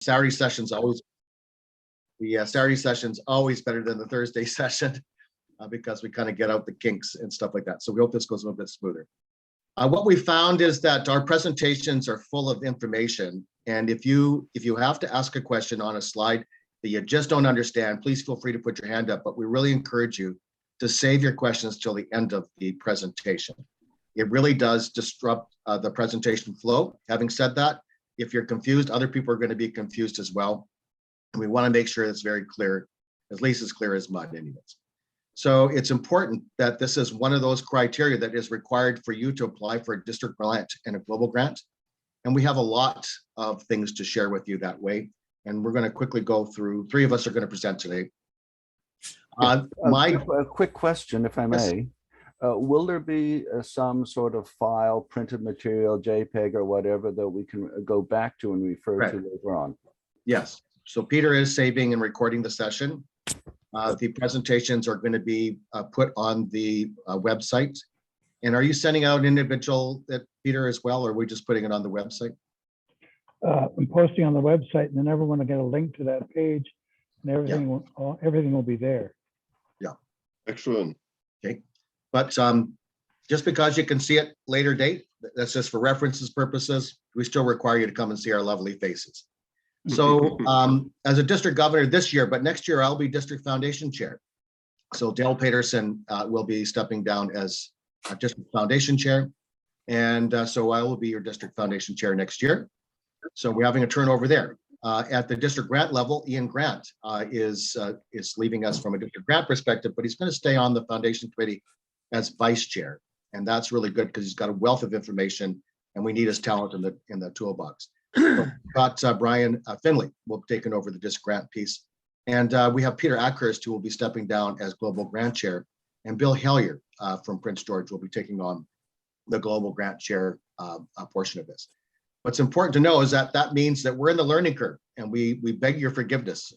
Saturday session's always better than the Thursday session because we kind of get out the kinks and stuff like that. So we hope this goes a little bit smoother. What we found is that our presentations are full of information. And if you have to ask a question on a slide that you just don't understand, please feel free to put your hand up. But we really encourage you to save your questions till the end of the presentation. It really does disrupt the presentation flow. Having said that, if you're confused, other people are going to be confused as well. And we want to make sure it's very clear, at least as clear as mud anyways. So it's important that this is one of those criteria that is required for you to apply for a district grant and a global grant. And we have a lot of things to share with you that way. And we're going to quickly go through, 3 of us are going to present today. A quick question, if I may. Will there be some sort of file, printed material, JPEG or whatever that we can go back to and refer to later on? Yes. So Peter is saving and recording the session. The presentations are going to be put on the website. And are you sending out individual, Peter, as well, or are we just putting it on the website? I'm posting on the website, and then everyone will get a link to that page, and everything, everything will be there. Yeah. Excellent. Okay. But just because you can see it later date, that's just for references purposes. We still require you to come and see our lovely faces. So as a district governor this year, but next year I'll be district foundation chair. So Dale Peterson will be stepping down as district foundation chair. And so I will be your district foundation chair next year. So we're having a turnover there. At the district grant level, Ian Grant is leaving us from a district grant perspective, but he's going to stay on the foundation committee as vice chair. And that's really good because he's got a wealth of information and we need his talent in the toolbox. So got Brian Finley will be taking over the district grant piece. And we have Peter Ackhurst, who will be stepping down as global grant chair. And Bill Hellier from Prince George will be taking on the global grant chair portion of this. What's important to know is that that means that we're in the learning curve and we beg your forgiveness.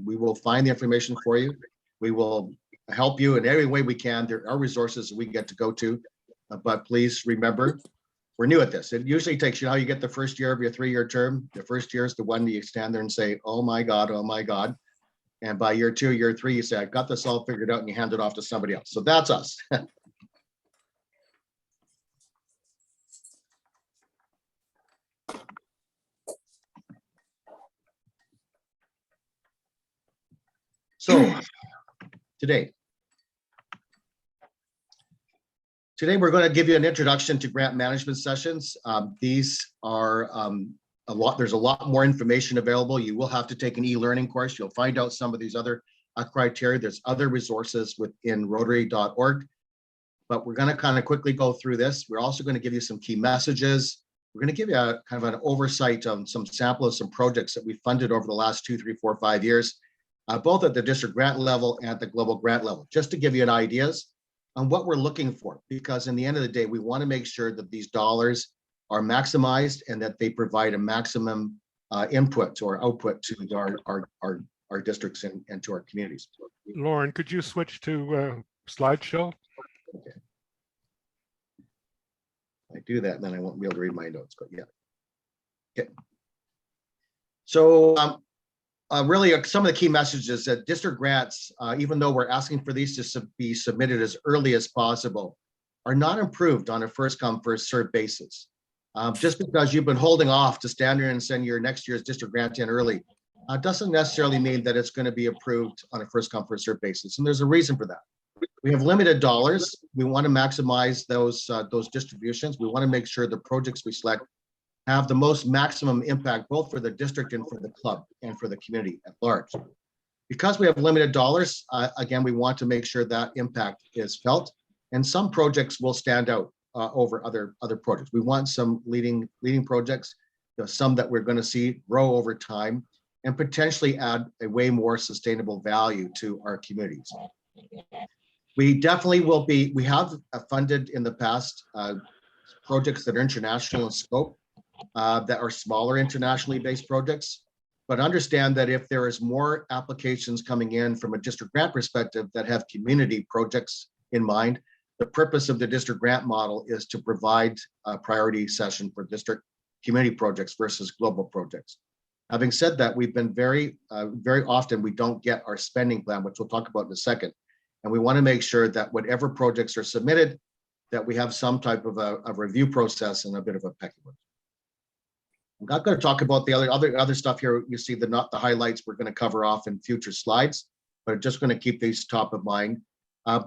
We will find the information for you. We will help you in every way we can. There are resources we get to go to, but please remember, we're new at this. It usually takes, you know, you get the first year of your 3-year term. The first year is the one that you stand there and say, oh my God, oh my God. And by year 2, year 3, you say, I've got this all figured out, and you hand it off to somebody else. So that's us. So today we're going to give you an introduction to grant management sessions. These are there's a lot more information available. You will have to take an e-learning course. You'll find out some of these other criteria. There's other resources within Rotary.org, but we're going to kind of quickly go through this. We're also going to give you some key messages. We're going to give you a kind of an oversight on some sample of some projects that we funded over the last 2, 3, 4, 5 years, both at the district grant level and the global grant level, just to give you an ideas on what we're looking for. Because in the end of the day, we want to make sure that these dollars are maximized and that they provide a maximum input or output to our districts and to our communities. Lauren, could you switch to slideshow? Okay. I do that, and then I won't be able to read my notes, but yeah. Okay. So really some of the key messages that district grants, even though we're asking for these to be submitted as early as possible, are not improved on a first come, first served basis. Just because you've been holding off to stand here and send your next year's district grant in early doesn't necessarily mean that it's going to be approved on a first come, first served basis. And there's a reason for that. We have limited dollars. We want to maximize those distributions. We want to make sure the projects we select have the most maximum impact, both for the district and for the club and for the community at large. Because we have limited dollars, again, we want to make sure that impact is felt. And some projects will stand out over other projects. We want some leading projects, some that we're going to see grow over time and potentially add a way more sustainable value to our communities. We definitely will be, we have funded in the past projects that are international in scope, that are smaller internationally based projects, but understand that if there is more applications coming in from a district grant perspective that have community projects in mind, the purpose of the district grant model is to provide a priority session for district community projects versus global projects. Having said that, we've been very often we don't get our spending plan, which we'll talk about in a second. And we want to make sure that whatever projects are submitted, that we have some type of a review process and a bit of a pecking order. I'm not going to talk about the other stuff here. You see the highlights we're going to cover off in future slides, but I'm just going to keep these top of mind.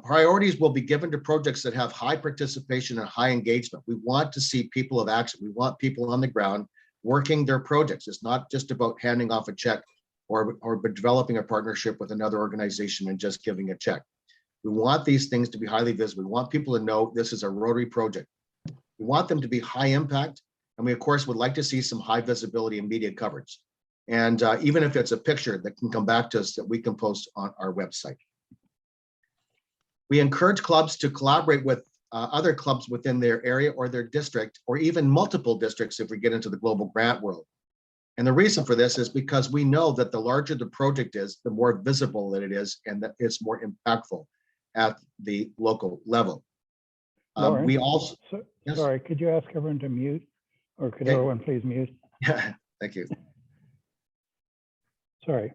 Priorities will be given to projects that have high participation and high engagement. We want to see people of action. We want people on the ground working their projects. It's not just about handing off a check or developing a partnership with another organization and just giving a check. We want these things to be highly visible. We want people to know this is a Rotary project. We want them to be high impact. And we, of course, would like to see some high visibility and media coverage. And even if it's a picture that can come back to us that we can post on our website. We encourage clubs to collaborate with other clubs within their area or their district, or even multiple districts if we get into the global grant world. And the reason for this is because we know that the larger the project is, the more visible that it is, and that it's more impactful at the local level. Lawrence, We also, yes? Sorry, could you ask everyone to mute? Or could everyone please mute? Yeah, thank you. Sorry.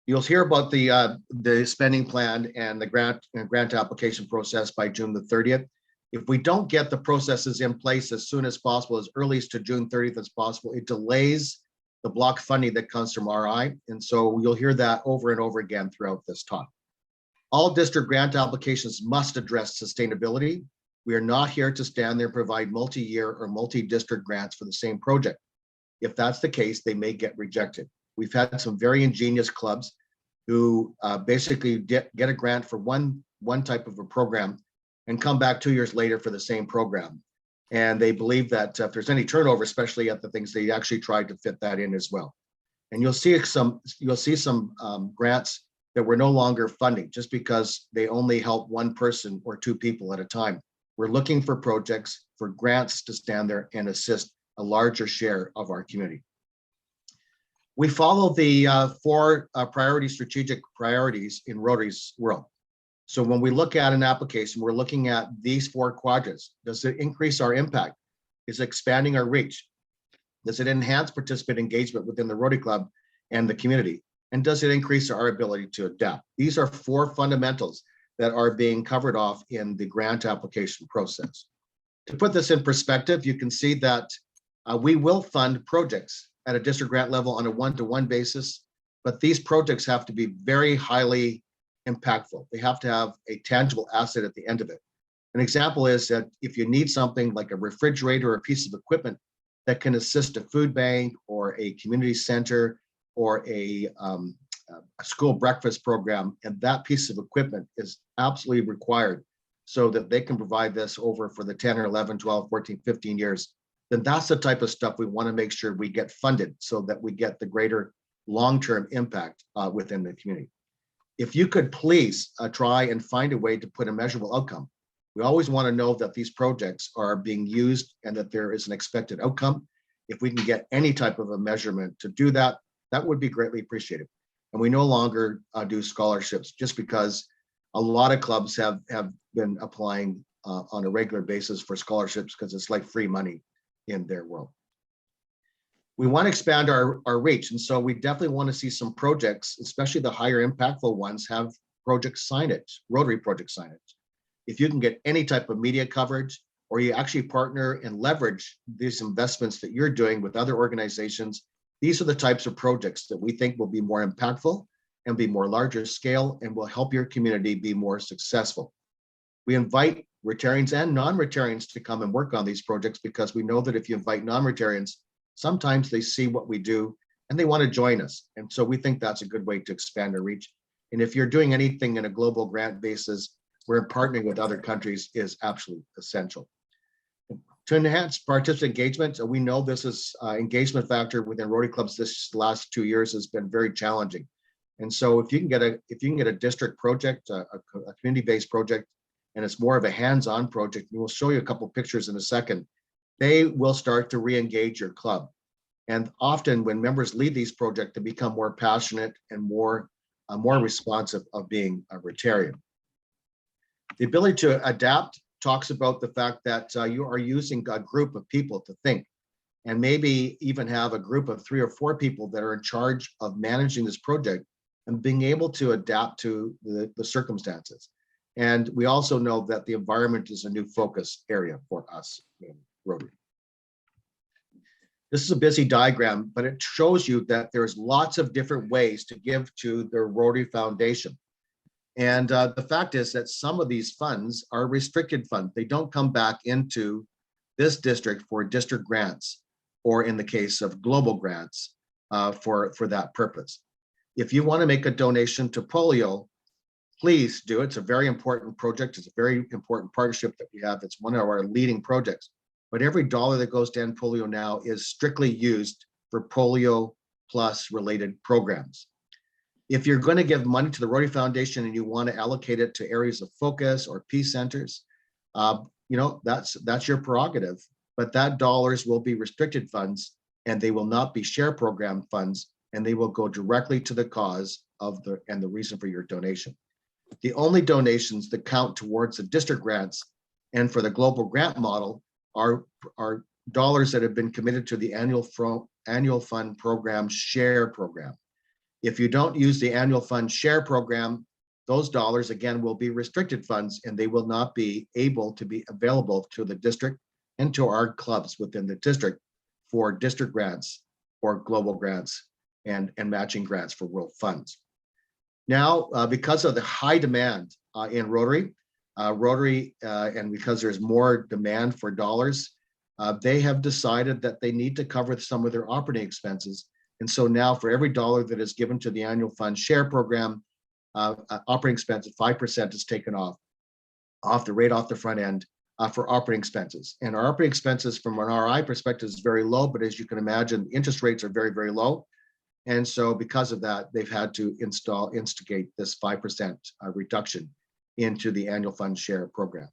You'll hear about the spending plan and the grant application process by June the 30th. If we don't get the processes in place as soon as possible, as early as to June 30th as possible, it delays the block funding that comes from RI. And so you'll hear that over and over again throughout this talk. All district grant applications must address sustainability. We are not here to stand there and provide multi-year or multi-district grants for the same project. If that's the case, they may get rejected. We've had some very ingenious clubs who basically get a grant for one type of a program and come back 2 years later for the same program. And they believe that if there's any turnover, especially at the things, they actually tried to fit that in as well. And you'll see some grants that we're no longer funding just because they only help one person or two people at a time. We're looking for projects, for grants to stand there and assist a larger share of our community. We follow the four strategic priorities in Rotary's world. So when we look at an application, we're looking at these four quadrants. Does it increase our impact? Is it expanding our reach? Does it enhance participant engagement within the Rotary Club and the community? And does it increase our ability to adapt? These are four fundamentals that are being covered off in the grant application process. To put this in perspective, you can see that we will fund projects at a district grant level on a one-to-one basis, but these projects have to be very highly impactful. They have to have a tangible asset at the end of it. An example is that if you need something like a refrigerator or a piece of equipment that can assist a food bank or a community center or a school breakfast program, and that piece of equipment is absolutely required so that they can provide this over for the 10 or 11, 12, 14, 15 years, then that's the type of stuff we want to make sure we get funded so that we get the greater long-term impact within the community. If you could please try and find a way to put a measurable outcome. We always want to know that these projects are being used and that there is an expected outcome. If we can get any type of a measurement to do that, that would be greatly appreciated. And we no longer do scholarships just because a lot of clubs have been applying on a regular basis for scholarships because it's like free money in their world. We want to expand our reach. And so we definitely want to see some projects, especially the higher impactful ones, have project signage, Rotary project signage. If you can get any type of media coverage, or you actually partner and leverage these investments that you're doing with other organizations, these are the types of projects that we think will be more impactful and be more larger scale and will help your community be more successful. We invite Rotarians and non-Rotarians to come and work on these projects because we know that if you invite non-Rotarians, sometimes they see what we do and they want to join us. And so we think that's a good way to expand our reach. And if you're doing anything in a global grant basis, where partnering with other countries is absolutely essential. To enhance participant engagement, we know this is engagement factor within Rotary clubs this last 2 years has been very challenging. And so if you can get a district project, a community-based project, and it's more of a hands-on project, and we'll show you a couple pictures in a second, they will start to re-engage your club. And often when members lead these projects, they become more passionate and more responsive of being a Rotarian. The ability to adapt talks about the fact that you are using a group of people to think. and maybe even have a group of 3 or 4 people that are in charge of managing this project and being able to adapt to the circumstances. And we also know that the environment is a new focus area for us in Rotary. This is a busy diagram, but it shows you that there's lots of different ways to give to the Rotary Foundation. And the fact is that some of these funds are restricted funds. They don't come back into this district for district grants, or in the case of global grants for that purpose. If you want to make a donation to polio, please do. It's a very important project. It's a very important partnership that we have. It's one of our leading projects. But every dollar that goes to end polio now is strictly used for polio plus related programs. If you're going to give money to the Rotary Foundation and you want to allocate it to areas of focus or peace centers, that's your prerogative. But that dollars will be restricted funds, and they will not be share program funds, and they will go directly to the cause of the reason for your donation. The only donations that count towards the district grants and for the global grant model are dollars that have been committed to the annual fund program share program. If you don't use the annual fund share program, those dollars again will be restricted funds, and they will not be able to be available to the district and to our clubs within the district for district grants or global grants and matching grants for world funds. Now, because of the high demand in Rotary, and because there's more demand for dollars, they have decided that they need to cover some of their operating expenses. And so now for every dollar that is given to the annual fund share program, operating expense of 5% is taken off the front end for operating expenses. And our operating expenses from an RI perspective is very low, but as you can imagine, interest rates are very, very low. And so because of that, they've had to instigate this 5% reduction into the annual fund share program.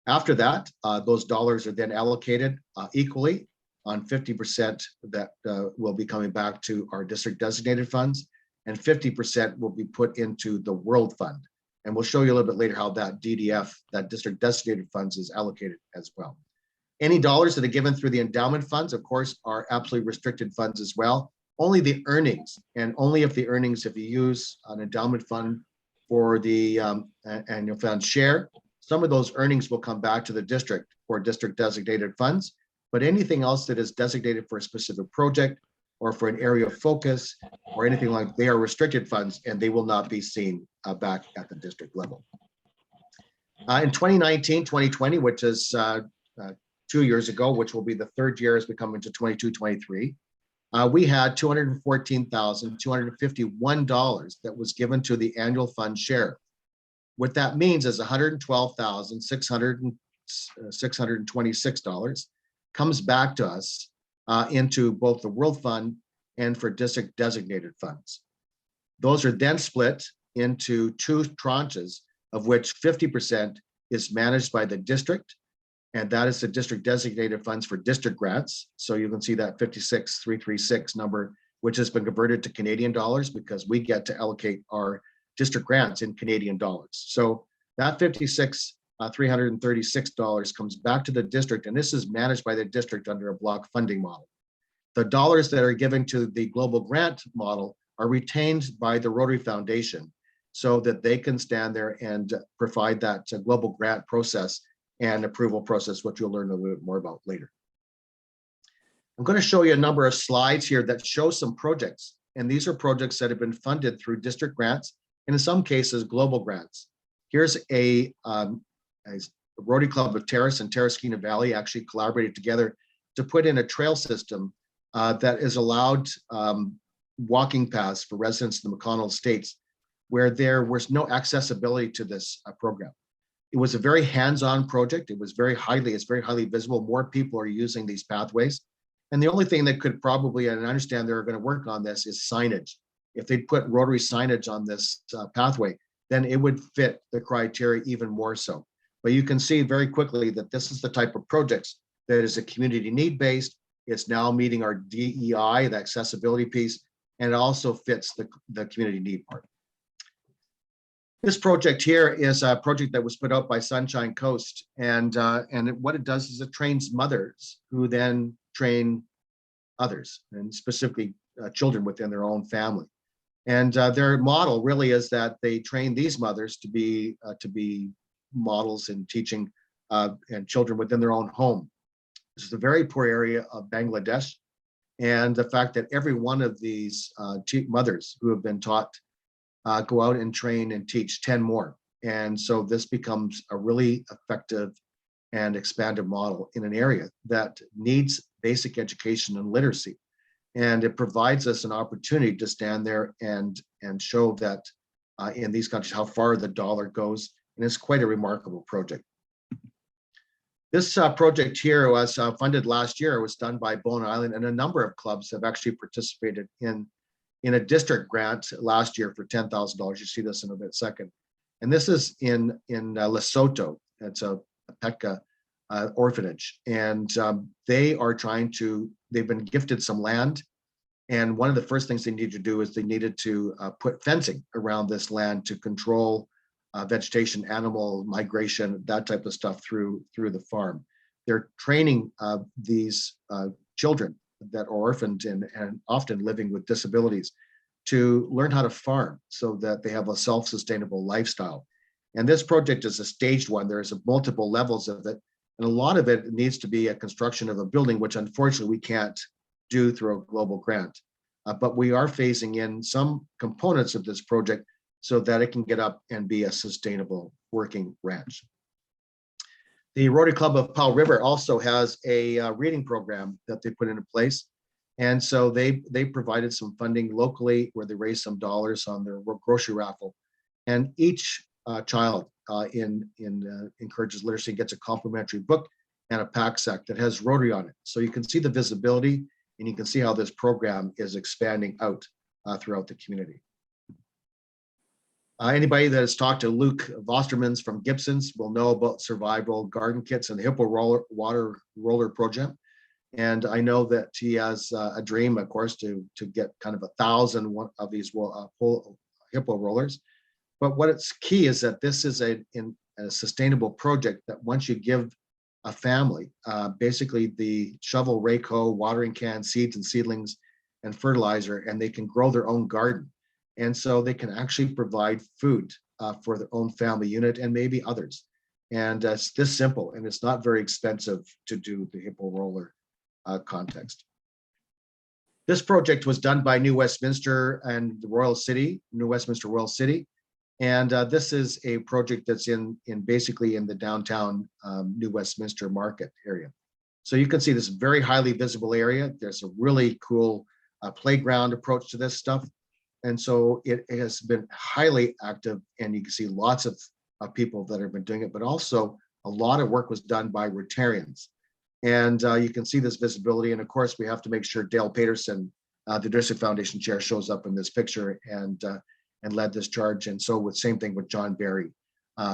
After that, those dollars are then allocated equally on 50% that will be coming back to our district designated funds, and 50% will be put into the World Fund. And we'll show you a little bit later how that DDF, that district designated funds, is allocated as well. Any dollars that are given through the endowment funds, of course, are absolutely restricted funds as well. Only the earnings, and only if the earnings, if you use an endowment fund for the annual fund share, some of those earnings will come back to the district for district designated funds. But anything else that is designated for a specific project or for an area of focus or anything like, they are restricted funds, and they will not be seen back at the district level. In 2019, 2020, which is 2 years ago, which will be the third year as we come into 22, 23, we had $214,251 that was given to the annual fund share. What that means is $112,626 comes back to us into both the World Fund and for district designated funds. Those are then split into 2 tranches, of which 50% is managed by the district, and that is the district designated funds for district grants. So you can see that 56,336 number, which has been converted to Canadian dollars because we get to allocate our district grants in Canadian dollars. So that $56,336 comes back to the district, and this is managed by the district under a block funding model. The dollars that are given to the global grant model are retained by the Rotary Foundation so that they can stand there and provide that global grant process and approval process, which you'll learn a little bit more about later. I'm going to show you a number of slides here that show some projects, and these are projects that have been funded through district grants, and in some cases, global grants. Here's a Rotary Club of Terrace and Terrasquina Valley actually collaborated together to put in a trail system that is allowed walking paths for residents of the McConnell Estates where there was no accessibility to this program. It was a very hands-on project. It's very highly visible. More people are using these pathways. And the only thing that could probably, and I understand they're going to work on this, is signage. If they put Rotary signage on this pathway, then it would fit the criteria even more so. But you can see very quickly that this is the type of projects that is a community need-based. It's now meeting our DEI, the accessibility piece, and it also fits the community need part. This project here is a project that was put out by Sunshine Coast, and what it does is it trains mothers who then train others, and specifically children within their own family. And their model really is that they train these mothers to be models in teaching and children within their own home. This is a very poor area of Bangladesh, and the fact that every one of these mothers who have been taught go out and train and teach 10 more. And so this becomes a really effective and expanded model in an area that needs basic education and literacy. And it provides us an opportunity to stand there and show that in these countries how far the dollar goes. And it's quite a remarkable project. This project here was funded last year. It was done by Bowen Island, and a number of clubs have actually participated in a district grant last year for $10,000. You see this in a bit second. And this is in Lesotho. It's a Pekka orphanage. And they've been gifted some land. And one of the first things they needed to do is they needed to put fencing around this land to control vegetation, animal migration, that type of stuff through the farm. They're training these children that are orphaned and often living with disabilities to learn how to farm so that they have a self-sustainable lifestyle. And this project is a staged one. There's multiple levels of it. And a lot of it needs to be a construction of a building, which unfortunately we can't do through a global grant. But we are phasing in some components of this project so that it can get up and be a sustainable working ranch. The Rotary Club of Powell River also has a reading program that they put into place. And so they provided some funding locally where they raised some dollars on their grocery raffle. And each child encourages literacy gets a complimentary book and a pack sack that has Rotary on it. So you can see the visibility and you can see how this program is expanding out throughout the community. Anybody that has talked to Luke Vostermans from Gibson's will know about survival garden kits and the Hippo water roller project. And I know that he has a dream, of course, to get kind of 1,000 of these Hippo rollers. But what it's key is that this is a sustainable project that once you give a family basically the shovel, rake hoe, watering can, seeds and seedlings, and fertilizer, and they can grow their own garden. And so they can actually provide food for their own family unit and maybe others. And it's this simple, and it's not very expensive to do the Hippo roller context. This project was done by New Westminster and the Royal City, New Westminster Royal City. And this is a project that's basically in the downtown New Westminster market area. So you can see this very highly visible area. There's a really cool playground approach to this stuff. And so it has been highly active, and you can see lots of people that have been doing it, but also a lot of work was done by Rotarians. And you can see this visibility. And of course, we have to make sure Dale Peterson, the District Foundation chair, shows up in this picture and led this charge. And so same thing with John Barry,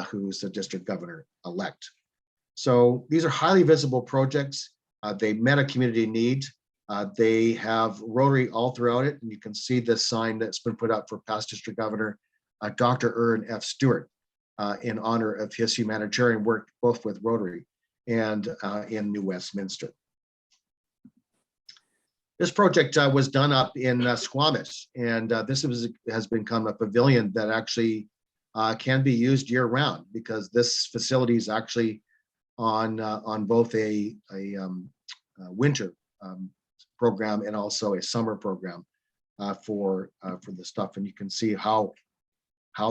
who's the district governor-elect. So these are highly visible projects. They met a community need. They have Rotary all throughout it. And you can see this sign that's been put up for past district governor, Dr. Ern F. Stewart, in honor of his humanitarian work, both with Rotary and in New Westminster. This project was done up in Squamish, and this has become a pavilion that actually can be used year round, because this facility is actually on both a winter program and also a summer program for the stuff. And you can see how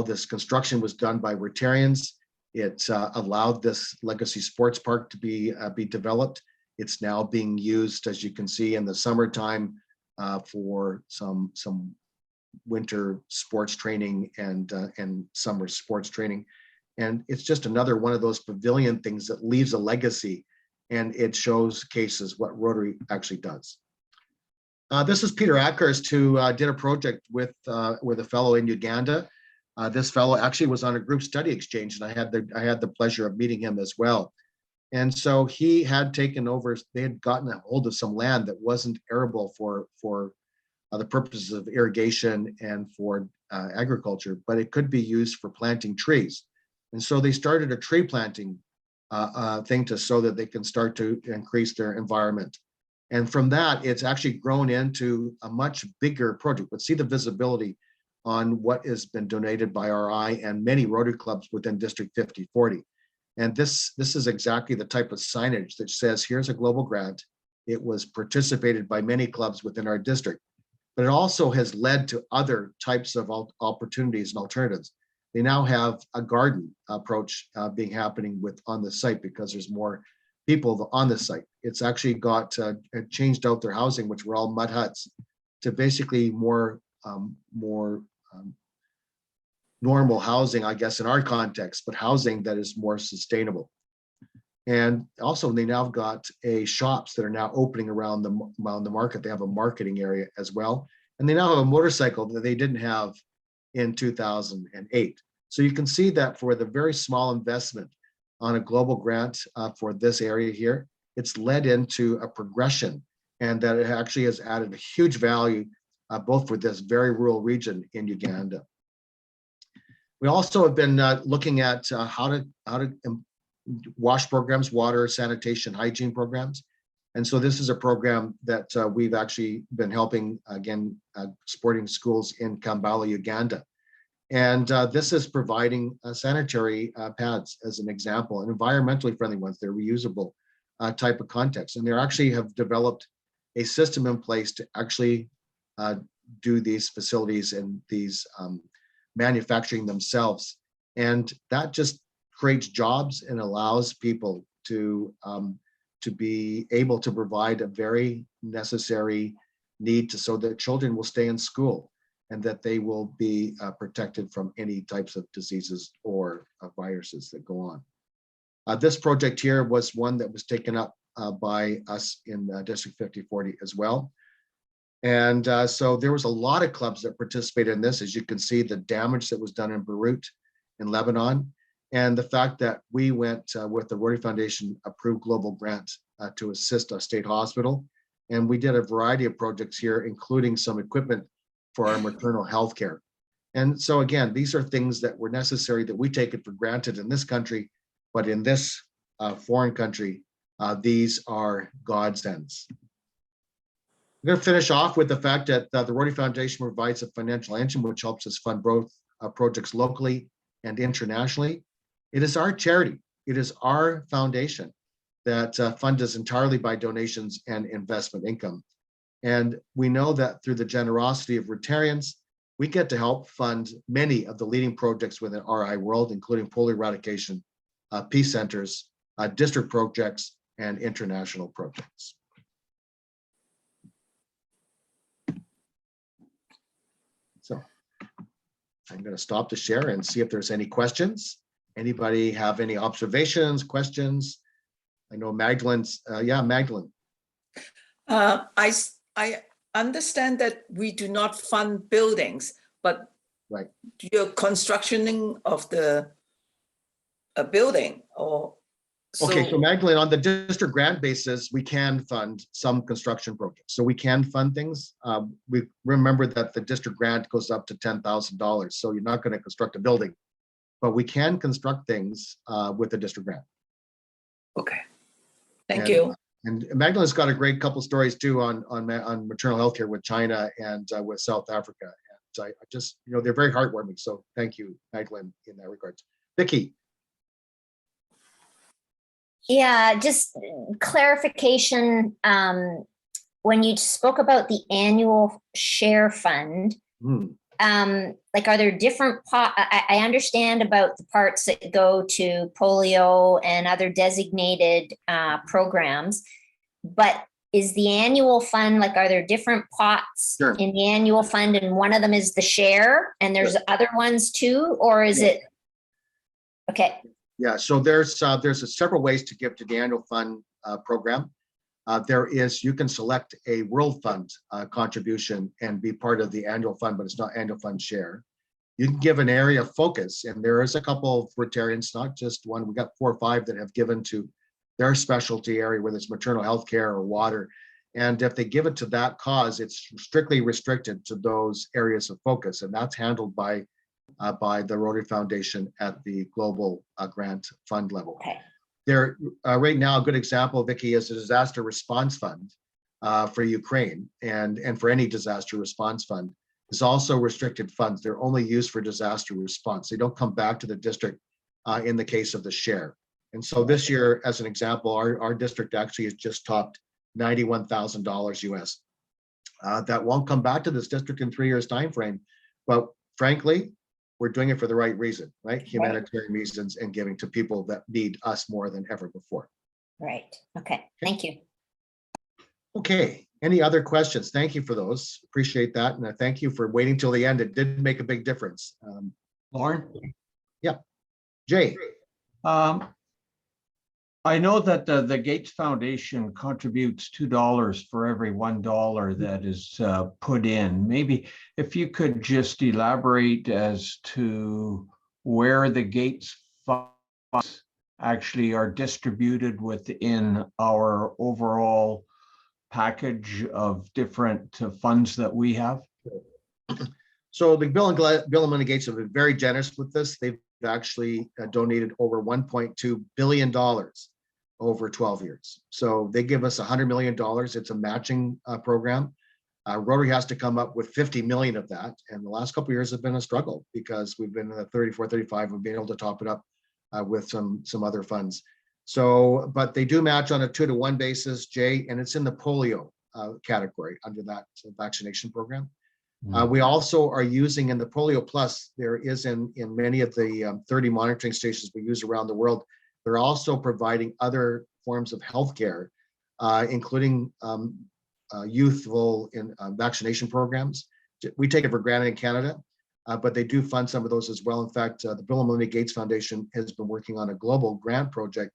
this construction was done by Rotarians. It allowed this legacy sports park to be developed. It's now being used, as you can see, in the summertime for some winter sports training and summer sports training. And it's just another one of those pavilion things that leaves a legacy, and it showcases what Rotary actually does. This is Peter Ackhurst, who did a project with a fellow in Uganda. This fellow actually was on a group study exchange, and I had the pleasure of meeting him as well. And so he had taken over, they had gotten a hold of some land that wasn't arable for the purposes of irrigation and for agriculture, but it could be used for planting trees. And so they started a tree planting thing so that they can start to increase their environment. And from that, it's actually grown into a much bigger project. But see the visibility on what has been donated by RI and many Rotary clubs within District 5040. And this is exactly the type of signage that says, here's a global grant. It was participated by many clubs within our district, but it also has led to other types of opportunities and alternatives. They now have a garden approach being happening on the site because there's more people on the site. It's actually got changed out their housing, which were all mud huts, to basically more normal housing, I guess, in our context, but housing that is more sustainable. And also, they now have got shops that are now opening around the market. They have a marketing area as well, and they now have a motorcycle that they didn't have in 2008. So you can see that for the very small investment on a global grant for this area here, it's led into a progression, and that it actually has added a huge value both for this very rural region in Uganda. We also have been looking at how to wash programs, water, sanitation, hygiene programs. And so this is a program that we've actually been helping, again, supporting schools in Kampala, Uganda. And this is providing sanitary pads as an example, and environmentally friendly ones. They're reusable type of context. And they actually have developed a system in place to actually do these facilities and these manufacturing themselves. And that just creates jobs and allows people to be able to provide a very necessary need so that children will stay in school and that they will be protected from any types of diseases or viruses that go on. This project here was one that was taken up by us in District 5040 as well. And so there was a lot of clubs that participated in this. As you can see, the damage that was done in Beirut in Lebanon, and the fact that we went with the Rotary Foundation approved global grant to assist a state hospital. And we did a variety of projects here, including some equipment for our maternal health care. And so again, these are things that were necessary that we take it for granted in this country, but in this foreign country, these are godsends. I'm going to finish off with the fact that the Rotary Foundation provides a financial engine which helps us fund both projects locally and internationally. It is our charity. It is our foundation that funds us entirely by donations and investment income. And we know that through the generosity of Rotarians, we get to help fund many of the leading projects within RI world, including polio eradication, peace centers, district projects, and international projects. So I'm going to stop to share and see if there's any questions. Anybody have any observations, questions? I know Magdalene's, yeah, Magdalene. I understand that we do not fund buildings, but right, your constructioning of the building or. Okay, so Magdalene, on the district grant basis, we can fund some construction projects. So we can fund things. We remember that the district grant goes up to $10,000. So you're not going to construct a building, but we can construct things with the district grant. Okay, thank you. And Magdalene's got a great couple stories too on maternal health care with China and with South Africa. And I just, they're very heartwarming. So thank you, Magdalene, in that regard. Vicki. Yeah, just clarification. When you spoke about the annual share fund, like, are there different I understand about the parts that go to polio and other designated programs, but is the annual fund, like, are there different pots in the annual fund, and one of them is the share and there's other ones too, or is it? Okay. Yeah, so there's several ways to give to the annual fund program. You can select a World Fund contribution and be part of the annual fund, but it's not annual fund share. You can give an area of focus, and there is a couple of Rotarians, not just one. We got 4 or 5 that have given to their specialty area, whether it's maternal health care or water. And if they give it to that cause, it's strictly restricted to those areas of focus, and that's handled by the Rotary Foundation at the global grant fund level. Okay. There, right now, a good example, Vicki, is the Disaster Response Fund. for Ukraine and for any disaster response fund is also restricted funds. They're only used for disaster response. They don't come back to the district in the case of the share. And so this year, as an example, our district actually has just topped $91,000 US. That won't come back to this district in 3 years time frame. But frankly, we're doing it for the right reason, right? Humanitarian reasons and giving to people that need us more than ever before. Right. Okay. Thank you. Okay. Any other questions? Thank you for those. Appreciate that. And I thank you for waiting till the end. It did make a big difference. Lauren? Yeah. Jay. I know that the Gates Foundation contributes $2 for every $1 that is put in. Maybe if you could just elaborate as to where the Gates funds actually are distributed within our overall package of different funds that we have. So the Bill and Melinda Gates have been very generous with this. They've actually donated over $1.2 billion over 12 years. So they give us $100 million. It's a matching program. Rotary has to come up with 50 million of that. And the last couple of years have been a struggle because we've been in the 34, 35. We've been able to top it up with some other funds. So, but they do match on a 2-to-1 basis, Jay, and it's in the polio category under that vaccination program. We also are using in the Polio Plus, there is in many of the 30 monitoring stations we use around the world, they're also providing other forms of healthcare, including youthful vaccination programs. We take it for granted in Canada, but they do fund some of those as well. In fact, the Bill and Melinda Gates Foundation has been working on a global grant project,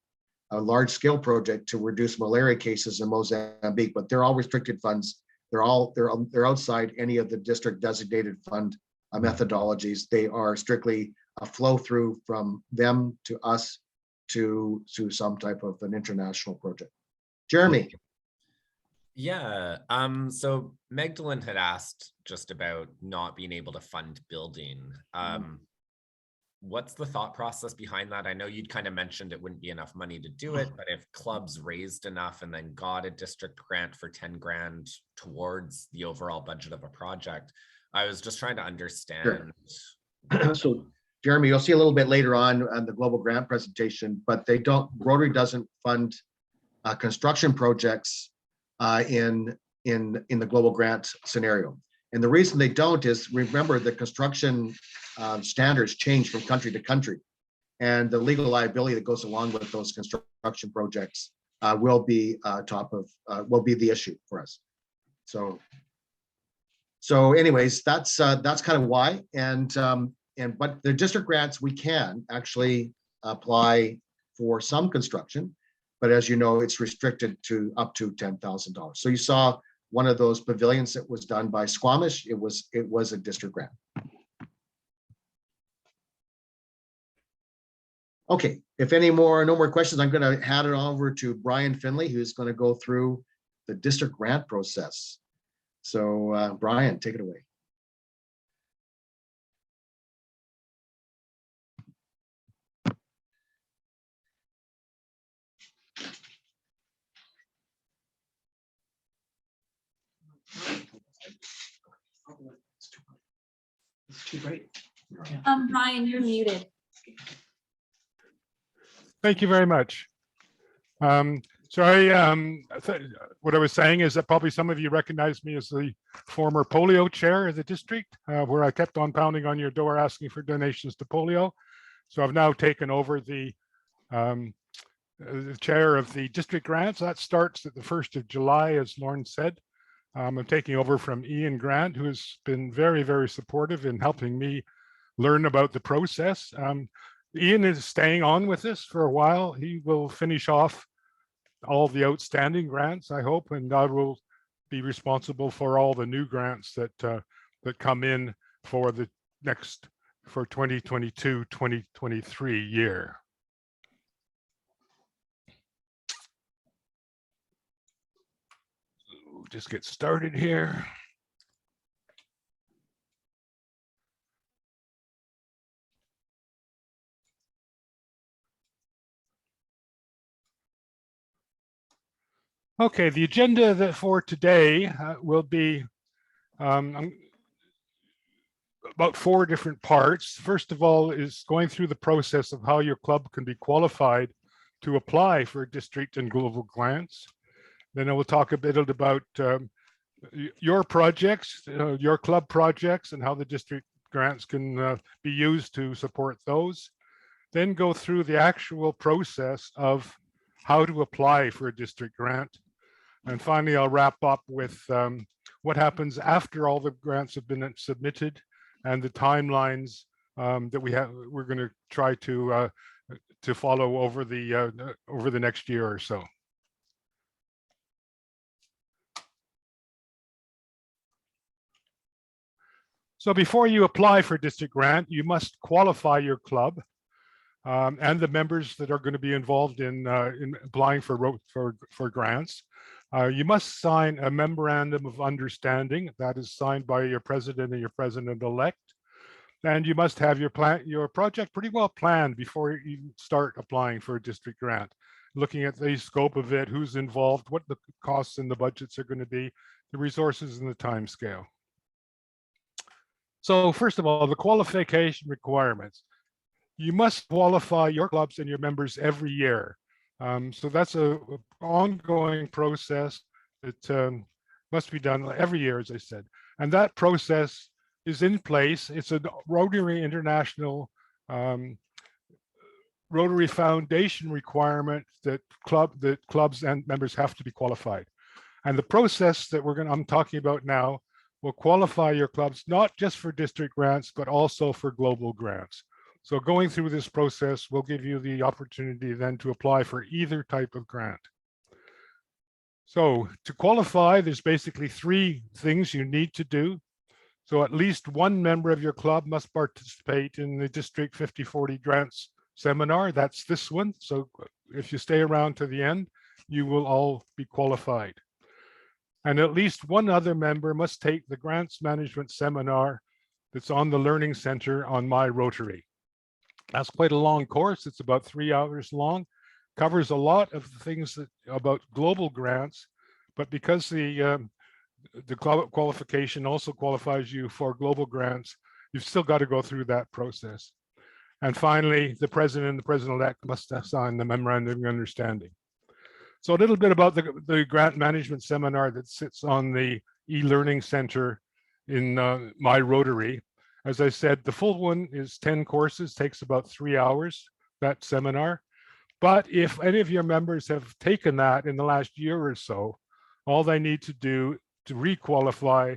a large-scale project to reduce malaria cases in Mozambique, but they're all restricted funds. They're outside any of the district designated fund methodologies. They are strictly a flow through from them to us to some type of an international project. Jeremy. Yeah, so Magdalene had asked just about not being able to fund building. What's the thought process behind that? I know you'd kind of mentioned it wouldn't be enough money to do it, but if clubs raised enough and then got a district grant for 10 grand towards the overall budget of a project, I was just trying to understand. Sure. So Jeremy, you'll see a little bit later on the global grant presentation, but Rotary doesn't fund construction projects in the global grant scenario. And the reason they don't is, remember, the construction standards change from country to country, and the legal liability that goes along with those construction projects will be the issue for us. So anyways, that's kind of why. But the district grants, we can actually apply for some construction, but as you know, it's restricted to up to $10,000. So you saw one of those pavilions that was done by Squamish. It was a district grant. Okay, if no more questions, I'm going to hand it over to Brian Finley, who's going to go through the district grant process. So Brian, take it away. It's too bright. Brian, you're muted. Thank you very much. Sorry, what I was saying is that probably some of you recognize me as the former polio chair of the district, where I kept on pounding on your door asking for donations to polio. So I've now taken over the chair of the district grants. That starts at the 1st of July, as Lauren said. I'm taking over from Ian Grant, who has been very, very supportive in helping me learn about the process. Ian is staying on with us for a while. He will finish off all the outstanding grants, I hope, and I will be responsible for all the new grants that come in for the for 2022-2023 year. So just get started here. Okay, the agenda for today will be about 4 different parts. First of all is going through the process of how your club can be qualified to apply for district and global grants. Then I will talk a bit about your projects, your club projects, and how the district grants can be used to support those. Then go through the actual process of how to apply for a district grant. And finally, I'll wrap up with what happens after all the grants have been submitted and the timelines that we're going to try to follow over the next year or so. So before you apply for district grant, you must qualify your club and the members that are going to be involved in applying for grants. You must sign a memorandum of understanding that is signed by your president and your president-elect. And you must have your project pretty well planned before you start applying for a district grant, looking at the scope of it, who's involved, what the costs and the budgets are going to be, the resources and the time scale. So first of all, the qualification requirements. You must qualify your clubs and your members every year. So that's an ongoing process that must be done every year, as I said. And that process is in place. It's a Rotary International Rotary Foundation requirement that clubs and members have to be qualified. And the process that I'm talking about now will qualify your clubs not just for district grants, but also for global grants. So going through this process will give you the opportunity then to apply for either type of grant. So to qualify, there's basically 3 things you need to do. So at least one member of your club must participate in the District 5040 Grants Seminar. That's this one. So if you stay around to the end, you will all be qualified. And at least one other member must take the Grants Management Seminar that's on the Learning Center on My Rotary. That's quite a long course. It's about 3 hours long, covers a lot of things about global grants, but because the qualification also qualifies you for global grants, you've still got to go through that process. And finally, the president and the president-elect must sign the Memorandum of Understanding. So a little bit about the grant management seminar that sits on the e-learning center in My Rotary. As I said, the full one is 10 courses, takes about 3 hours, that seminar. But if any of your members have taken that in the last year or so, all they need to do to re-qualify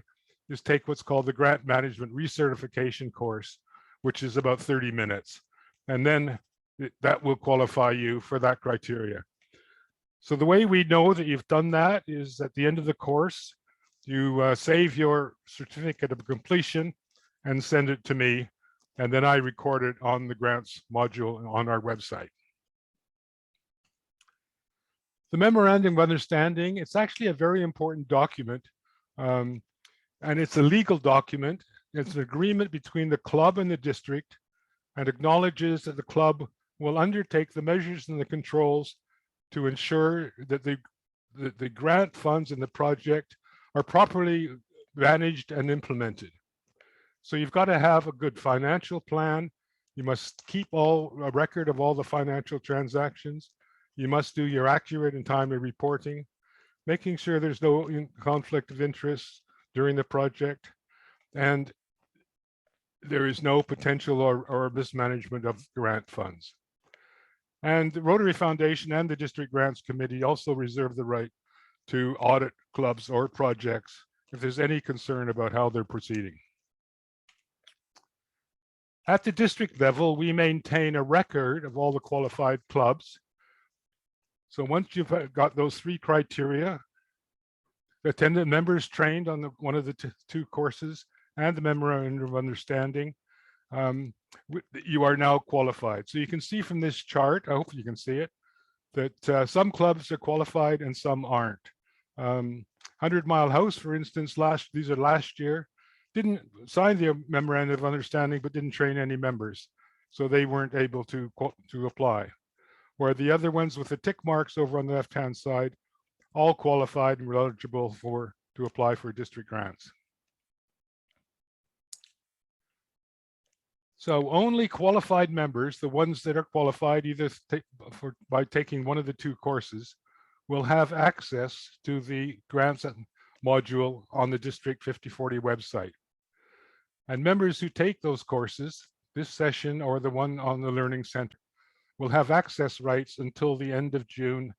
is take what's called the Grant Management Recertification course, which is about 30 minutes. And then that will qualify you for that criteria. So the way we know that you've done that is at the end of the course, you save your certificate of completion and send it to me, and then I record it on the grants module on our website. The Memorandum of Understanding, it's actually a very important document, and it's a legal document. It's an agreement between the club and the district, and acknowledges that the club will undertake the measures and the controls to ensure that the grant funds in the project are properly managed and implemented. So you've got to have a good financial plan. You must keep a record of all the financial transactions. You must do your accurate and timely reporting, making sure there's no conflict of interest during the project, and there is no potential or mismanagement of grant funds. And the Rotary Foundation and the District Grants Committee also reserve the right to audit clubs or projects if there's any concern about how they're proceeding. At the district level, we maintain a record of all the qualified clubs. So once you've got those 3 criteria, attendant members trained on one of the 2 courses and the Memorandum of Understanding, you are now qualified. So you can see from this chart, I hope you can see it, that some clubs are qualified and some aren't. 100 Mile House, for instance, these are last year, didn't sign the Memorandum of Understanding, but didn't train any members. So they weren't able to apply. Where the other ones with the tick marks over on the left-hand side all qualified and eligible to apply for district grants. So only qualified members, the ones that are qualified either by taking one of the two courses, will have access to the grants module on the District 5040 website. And members who take those courses, this session or the one on the Learning Center, will have access rights until the end of June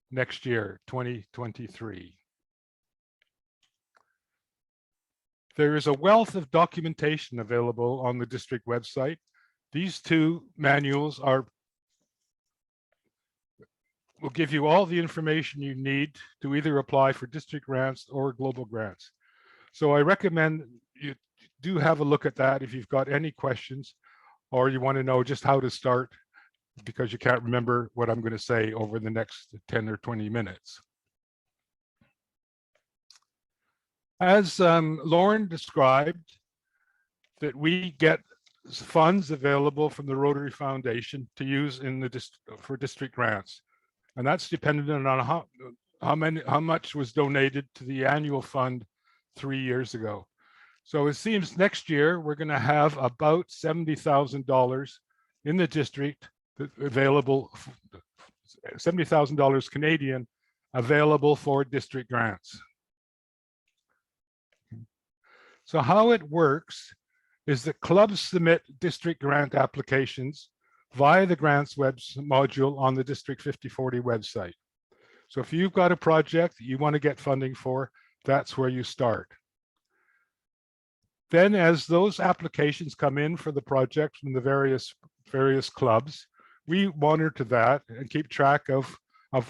next year, 2023. There is a wealth of documentation available on the district website. These two manuals will give you all the information you need to either apply for district grants or global grants. So I recommend you do have a look at that if you've got any questions or you want to know just how to start, because you can't remember what I'm going to say over the next 10 or 20 minutes. As Lauren described, that we get funds available from the Rotary Foundation to use in the for district grants, and that's dependent on how much was donated to the annual fund 3 years ago. So it seems next year we're going to have about $70,000 in the district available, $70,000 Canadian available for district grants. So how it works is that clubs submit district grant applications via the grants module on the District 5040 website. So if you've got a project that you want to get funding for, that's where you start. Then as those applications come in for the project from the various clubs, we monitor that and keep track of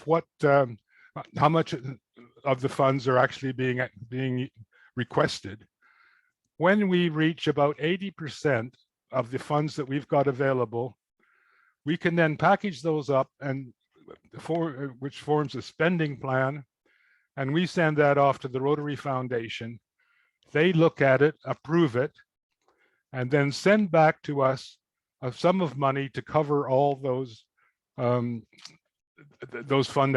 what how much of the funds are actually being requested. When we reach about 80% of the funds that we've got available, we can then package those up and which forms a spending plan, and we send that off to the Rotary Foundation. They look at it, approve it, and then send back to us a sum of money to cover all those fund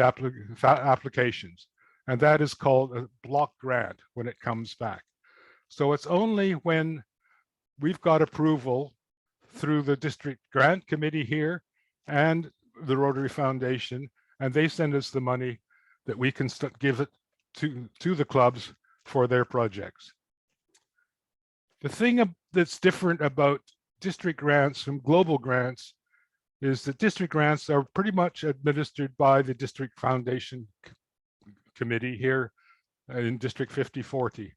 applications, and that is called a block grant when it comes back. So it's only when we've got approval through the district grant committee here and the Rotary Foundation, and they send us the money, that we can give it to the clubs for their projects. The thing that's different about district grants from global grants is that district grants are pretty much administered by the District Foundation Committee here in District 5040.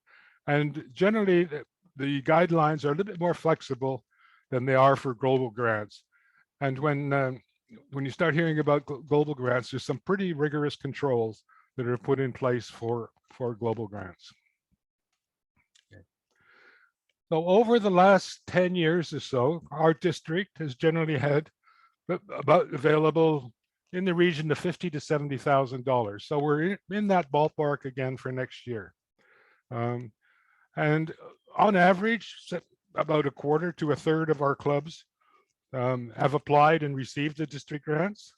And generally, the guidelines are a little bit more flexible than they are for global grants. And when you start hearing about global grants, there's some pretty rigorous controls that are put in place for global grants. Okay. So over the last 10 years or so, our district has generally had about available in the region of $50,000 to $70,000. So we're in that ballpark again for next year. And on average, about a quarter to a third of our clubs have applied and received the district grants.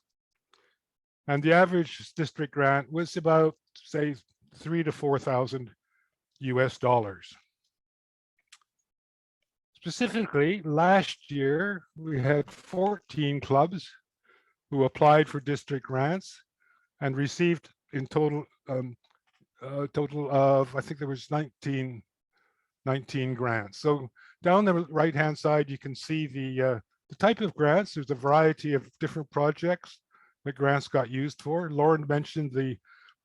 And the average district grant was about, say, $3,000 to $4,000 US. Specifically, last year, we had 14 clubs who applied for district grants and received in total, a total of, I think there was 19 grants. So down the right-hand side, you can see the type of grants. There's a variety of different projects that grants got used for. Lauren mentioned the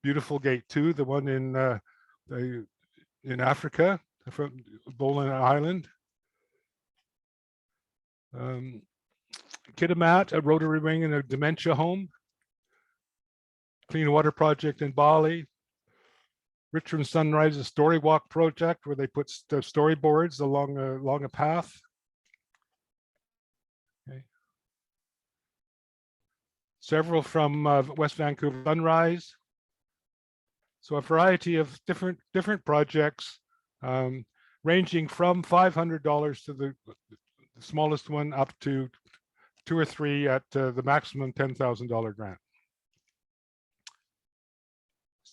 Beautiful Gate 2, the one in Africa, from Bolen Island. Kitimat, a Rotary Wing and a dementia home. Clean Water Project in Bali. Richmond Sunrise, a story walk project where they put storyboards along a path. Okay. Several from West Vancouver Sunrise. So a variety of different projects, ranging from $500 to the smallest one up to 2 or 3 at the maximum $10,000 grant.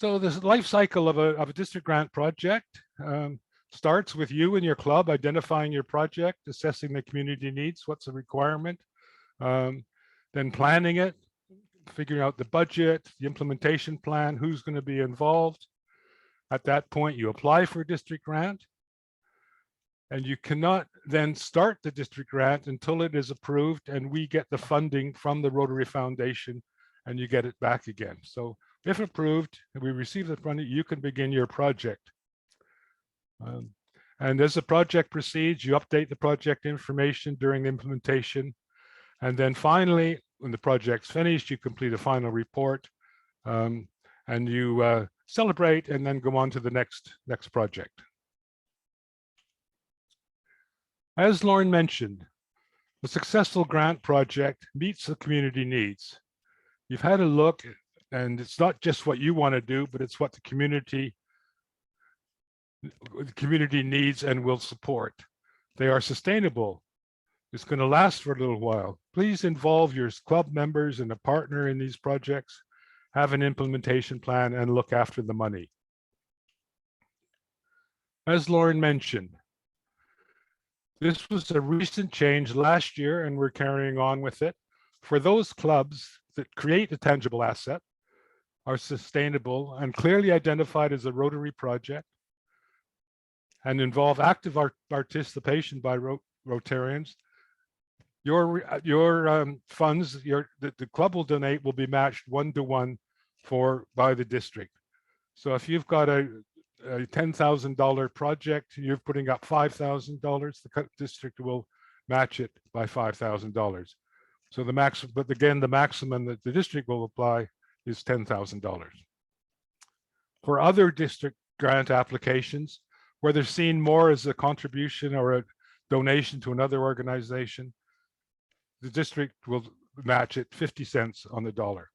So this life cycle of a district grant project starts with you and your club identifying your project, assessing the community needs, what's the requirement, then planning it, figuring out the budget, the implementation plan, who's going to be involved. At that point, you apply for a district grant, and you cannot then start the district grant until it is approved and we get the funding from the Rotary Foundation and you get it back again. So if approved and we receive the funding, you can begin your project. And as the project proceeds, you update the project information during the implementation. And then finally, when the project's finished, you complete a final report and you celebrate and then go on to the next project. As Lauren mentioned, a successful grant project meets the community needs. You've had a look, and it's not just what you want to do, but it's what the community needs and will support. They are sustainable. It's going to last for a little while. Please involve your club members and a partner in these projects, have an implementation plan, and look after the money. As Lauren mentioned, this was a recent change last year, and we're carrying on with it. For those clubs that create a tangible asset, are sustainable and clearly identified as a Rotary project, and involve active participation by Rotarians, your funds, the club will donate will be matched 1-to-1 by the district. So if you've got a $10,000 project, you're putting up $5,000, the district will match it by $5,000. So the max, but again, the maximum that the district will apply is $10,000. For other district grant applications, where they're seen more as a contribution or a donation to another organization, the district will match it 50 cents on the dollar.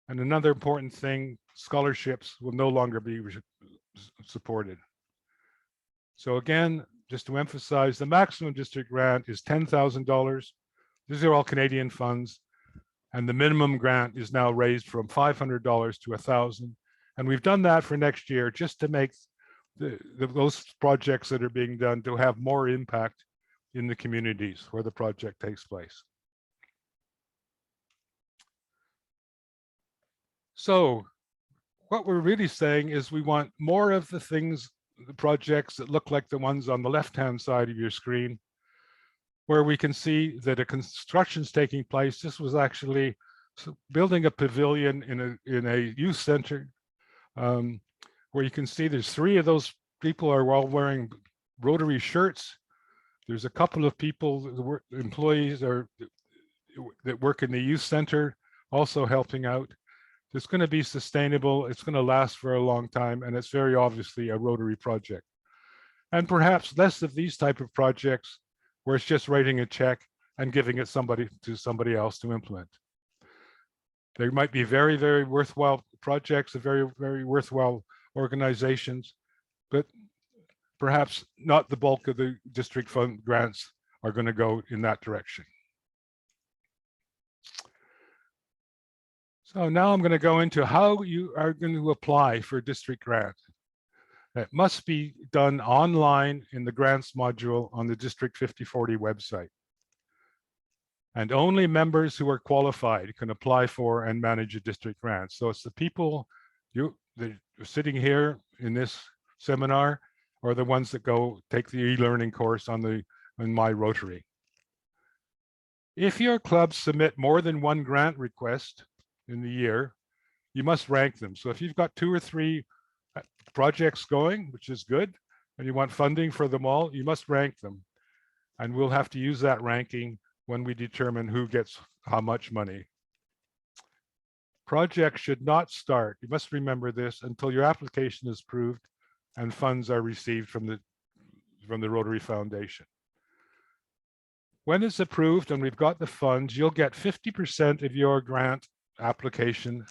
And another important thing, scholarships will no longer be supported. So again, just to emphasize, the maximum district grant is $10,000. These are all Canadian funds. And the minimum grant is now raised from $500 to $1,000. And we've done that for next year just to make those projects that are being done to have more impact in the communities where the project takes place. So what we're really saying is we want more of the things, the projects that look like the ones on the left-hand side of your screen, where we can see that a construction's taking place. This was actually building a pavilion in a youth center, where you can see there's 3 of those people are all wearing Rotary shirts. There's a couple of people, employees that work in the youth center, also helping out. It's going to be sustainable. It's going to last for a long time, and it's very obviously a Rotary project. And perhaps less of these type of projects where it's just writing a check and giving it to somebody else to implement. There might be very, very worthwhile projects, very, very worthwhile organizations, but perhaps not the bulk of the district fund grants are going to go in that direction. So now I'm going to go into how you are going to apply for a district grant. It must be done online in the grants module on the District 5040 website. And only members who are qualified can apply for and manage a district grant. So it's the people that are sitting here in this seminar or the ones that go take the e-learning course on My Rotary. If your clubs submit more than 1 grant request in the year, you must rank them. So if you've got 2 or 3 projects going, which is good, and you want funding for them all, you must rank them. And we'll have to use that ranking when we determine who gets how much money. Projects should not start, you must remember this, until your application is approved and funds are received from the Rotary Foundation. When it's approved and we've got the funds, you'll get 50% of your grant application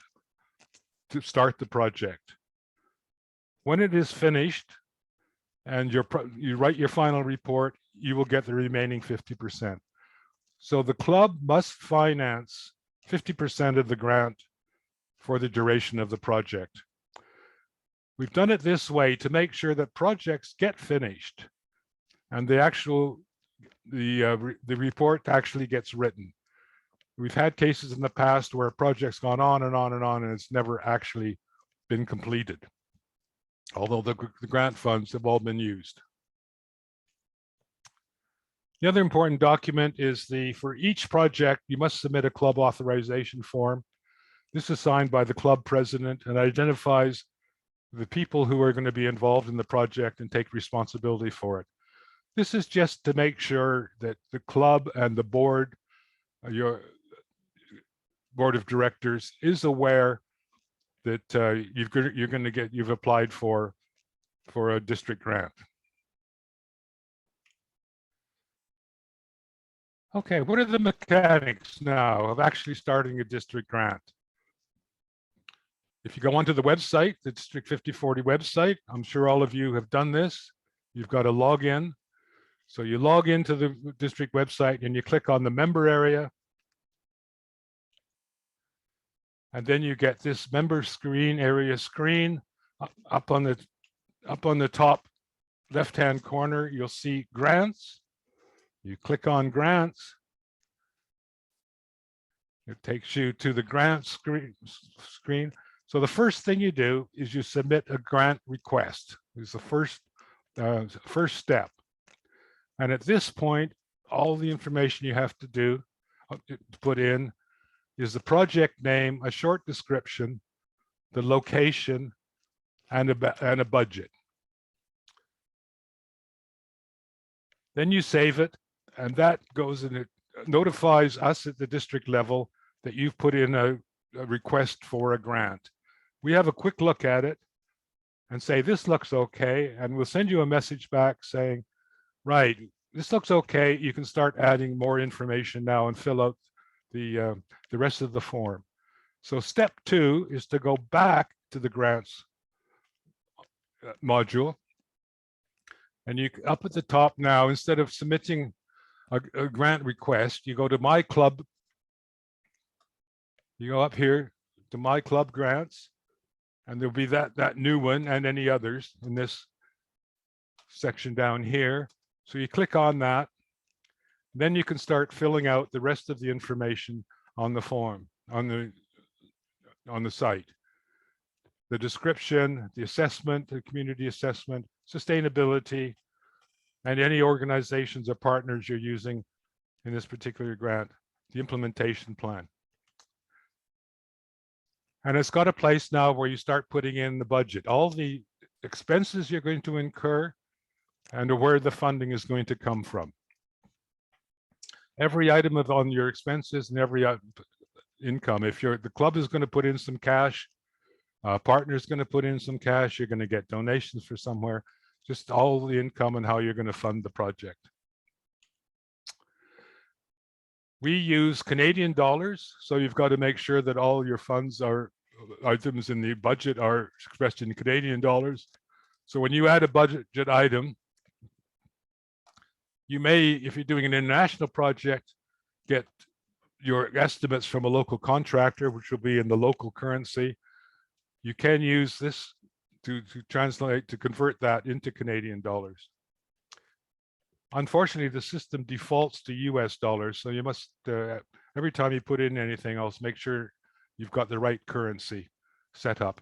to start the project. When it is finished and you write your final report, you will get the remaining 50%. So the club must finance 50% of the grant for the duration of the project. We've done it this way to make sure that projects get finished and the report actually gets written. We've had cases in the past where a project's gone on and on and on, and it's never actually been completed, although the grant funds have all been used. The other important document is for each project, you must submit a club authorization form. This is signed by the club president and identifies the people who are going to be involved in the project and take responsibility for it. This is just to make sure that the club and the board, your board of directors, is aware that you've applied for a district grant. Okay, what are the mechanics now of actually starting a district grant? If you go onto the website, the District 5040 website, I'm sure all of you have done this. You've got to log in. So you log into the district website and you click on the member area. And then you get this member screen up on the top left-hand corner. You'll see grants. You click on grants. It takes you to the grant screen. So the first thing you do is you submit a grant request. It's the first step. And at this point, all the information you have to do to put in is the project name, a short description, the location, and a budget. Then you save it, and that goes and it notifies us at the district level that you've put in a request for a grant. We have a quick look at it and say, this looks okay. And we'll send you a message back saying, right, this looks okay. You can start adding more information now and fill out the rest of the form. So step 2 is to go back to the grants module. And you up at the top now, instead of submitting a grant request, you go to My Club. You go up here to My Club Grants, and there'll be that new one and any others in this section down here. So you click on that. Then you can start filling out the rest of the information on the form, on the site. The description, the assessment, the community assessment, sustainability, and any organizations or partners you're using in this particular grant, the implementation plan. And it's got a place now where you start putting in the budget, all the expenses you're going to incur and where the funding is going to come from. Every item on your expenses and every income, if the club is going to put in some cash, partner is going to put in some cash, you're going to get donations for somewhere, just all the income and how you're going to fund the project. We use Canadian dollars, so you've got to make sure that all your funds items in the budget are expressed in Canadian dollars. So when you add a budget item, you may, if you're doing an international project, get your estimates from a local contractor, which will be in the local currency. You can use this to convert that into Canadian dollars. Unfortunately, the system defaults to US dollars, so you must, every time you put in anything else, make sure you've got the right currency set up.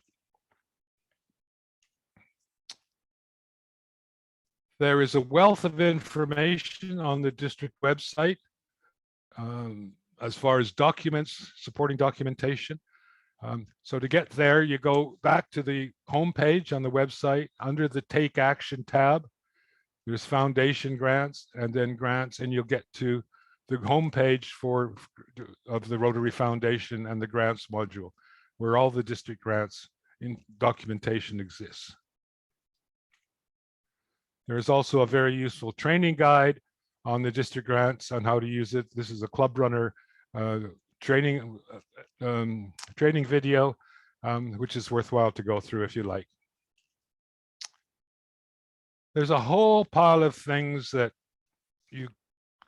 There is a wealth of information on the district website as far as documents, supporting documentation. So to get there, you go back to the home page on the website. Under the Take Action tab, there's foundation grants and then grants, and you'll get to the home page of the Rotary Foundation and the grants module, where all the district grants in documentation exists. There is also a very useful training guide on the district grants on how to use it. This is a club runner training video, which is worthwhile to go through if you like. There's a whole pile of things that you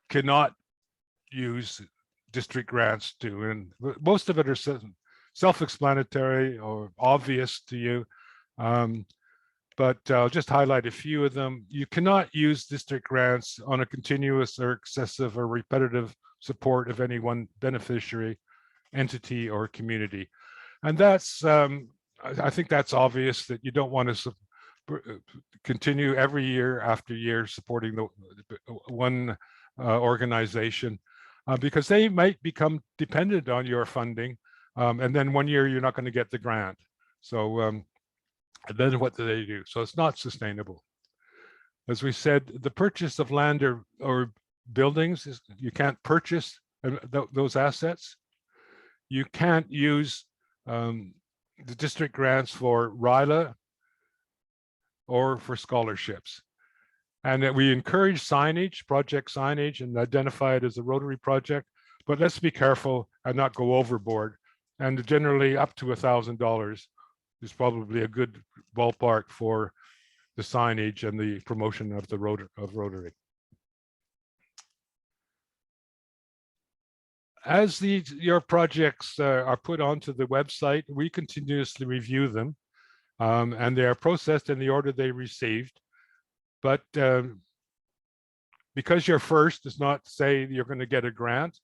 cannot use district grants to, and most of it are self-explanatory or obvious to you. But I'll just highlight a few of them. You cannot use district grants on a continuous or excessive or repetitive support of any one beneficiary, entity, or community. And that's, I think that's obvious, that you don't want to continue every year after year supporting the one organization because they might become dependent on your funding. And then one year you're not going to get the grant. So then what do they do? So it's not sustainable. As we said, the purchase of land or buildings, you can't purchase those assets. You can't use the district grants for RILA or for scholarships. And that we encourage signage, project signage, and identify it as a Rotary project, but let's be careful and not go overboard. And generally up to $1,000 is probably a good ballpark for the signage and the promotion of the Rotary. As your projects are put onto the website, we continuously review them, and they are processed in the order they received. But because you're first does not say you're going to get a grant,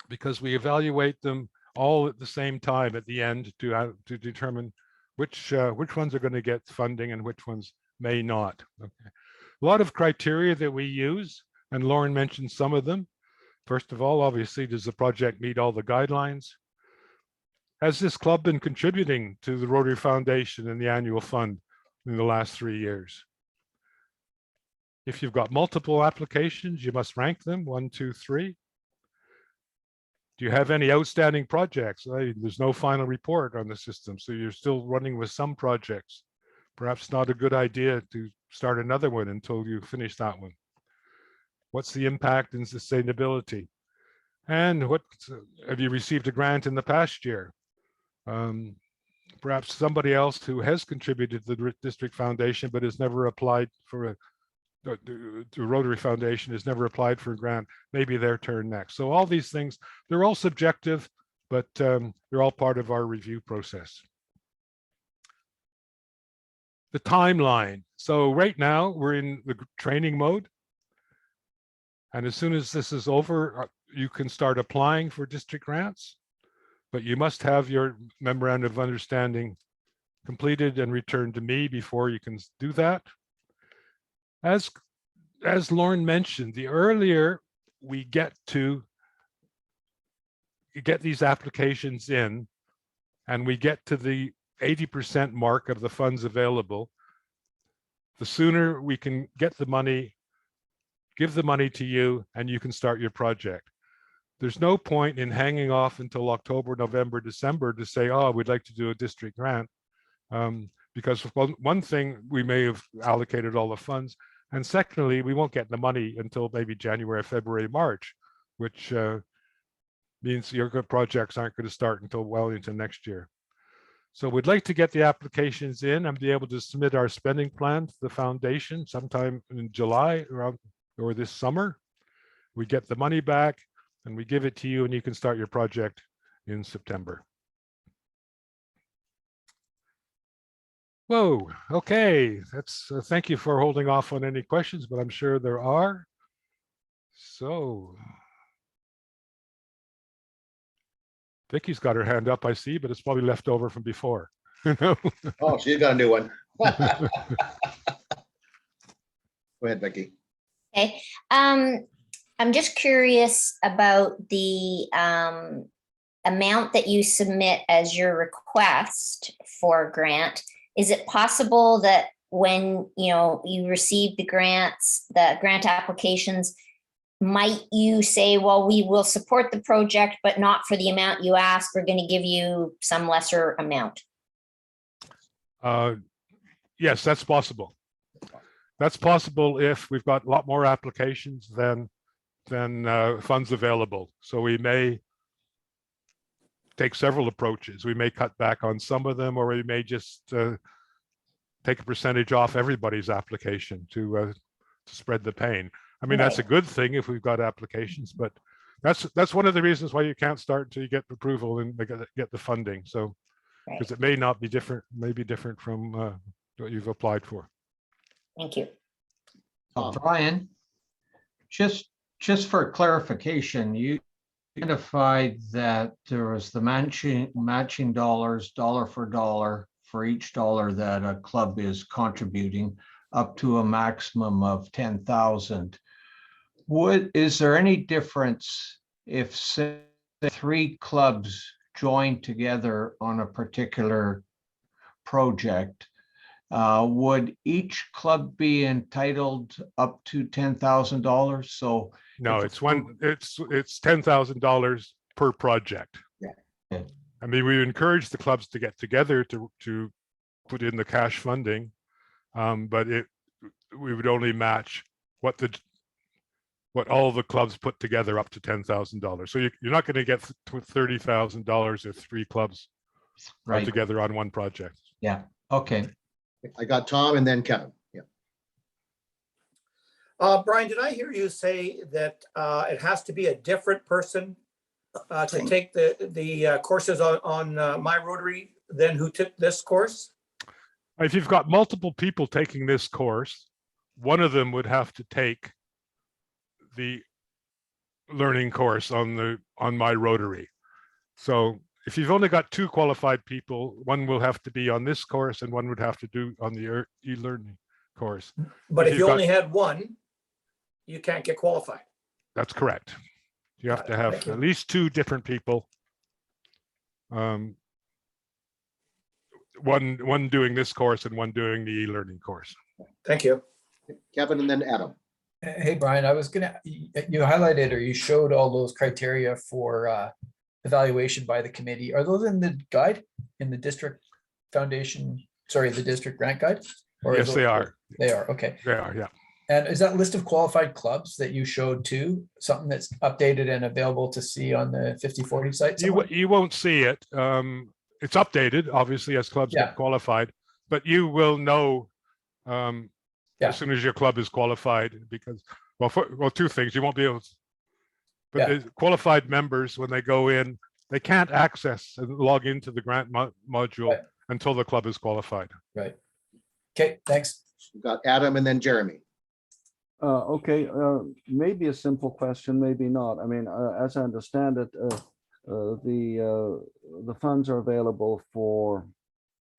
because we evaluate them all at the same time at the end to determine which ones are going to get funding and which ones may not. Okay. A lot of criteria that we use, and Lauren mentioned some of them. First of all, obviously, does the project meet all the guidelines? Has this club been contributing to the Rotary Foundation and the annual fund in the last 3 years? If you've got multiple applications, you must rank them 1, 2, 3. Do you have any outstanding projects? There's no final report on the system, so you're still running with some projects. Perhaps not a good idea to start another one until you finish that one. What's the impact and sustainability? And what have you received a grant in the past year? Perhaps somebody else who has contributed to the district foundation but has never applied for the Rotary Foundation has never applied for a grant, maybe their turn next. So all these things, they're all subjective, but they're all part of our review process. The timeline. So right now we're in the training mode. And as soon as this is over, you can start applying for district grants, but you must have your Memorandum of Understanding completed and returned to me before you can do that. As Lauren mentioned, the earlier we get these applications in and we get to the 80% mark of the funds available, the sooner we can get the money, give the money to you, and you can start your project. There's no point in hanging off until October, November, December to say, oh, we'd like to do a district grant. Because one thing, we may have allocated all the funds, and secondly, we won't get the money until maybe January, February, March, which means your projects aren't going to start until well into next year. So we'd like to get the applications in and be able to submit our spending plan to the foundation sometime in July or this summer. We get the money back and we give it to you, and you can start your project in September. Whoa, okay, that's thank you for holding off on any questions, but I'm sure there are. So Vicky's got her hand up, I see, but it's probably left over from before. Oh, she's got a new one. Go ahead, Vicky. Okay. I'm just curious about the amount that you submit as your request for a grant. Is it possible that when you receive the grant applications, might you say, well, we will support the project, but not for the amount you asked, we're going to give you some lesser amount? Yes, that's possible. That's possible if we've got a lot more applications than funds available. So we may take several approaches. We may cut back on some of them, or we may just take a percentage off everybody's application to spread the pain. I mean, that's a good thing if we've got applications, but that's one of the reasons why you can't start until you get approval and get the funding. So, because it may not be different, maybe different from what you've applied for. Thank you. Brian, just for clarification, you identified that there was the matching dollars, dollar for each dollar that a club is contributing, up to a maximum of 10,000. Is there any difference if, say, 3 clubs join together on a particular project? Would each club be entitled up to $10,000? So no, it's $10,000 per project. Yeah. I mean, we encourage the clubs to get together to put in the cash funding, but we would only match what all the clubs put together up to $10,000. So you're not going to get $30,000 if 3 clubs are together on one project. Yeah. Okay. I got Tom and then Kevin. Yeah. Brian, did I hear you say that it has to be a different person to take the courses on My Rotary than who took this course? If you've got multiple people taking this course, one of them would have to take the learning course on My Rotary. So if you've only got 2 qualified people, one will have to be on this course and one would have to do on the e-learning course. But if you only had one, you can't get qualified. That's correct. You have to have at least 2 different people. One doing this course and one doing the e-learning course. Thank you. Kevin and then Adam. Hey, Brian, you highlighted or you showed all those criteria for evaluation by the committee. Are those in the guide, in the district foundation, sorry, the district grant guide? Or yes, they are. They are, okay. They are, yeah. And is that list of qualified clubs that you showed too, something that's updated and available to see on the 5040 site? You won't see it. It's updated, obviously, as clubs get qualified, but you will know as soon as your club is qualified, because, well, 2 things. You won't be able to, but the qualified members, when they go in, they can't access and log into the grant module until the club is qualified. Right. Okay, thanks. We've got Adam and then Jeremy. Okay, maybe a simple question, maybe not. I mean, as I understand it, the funds are available for,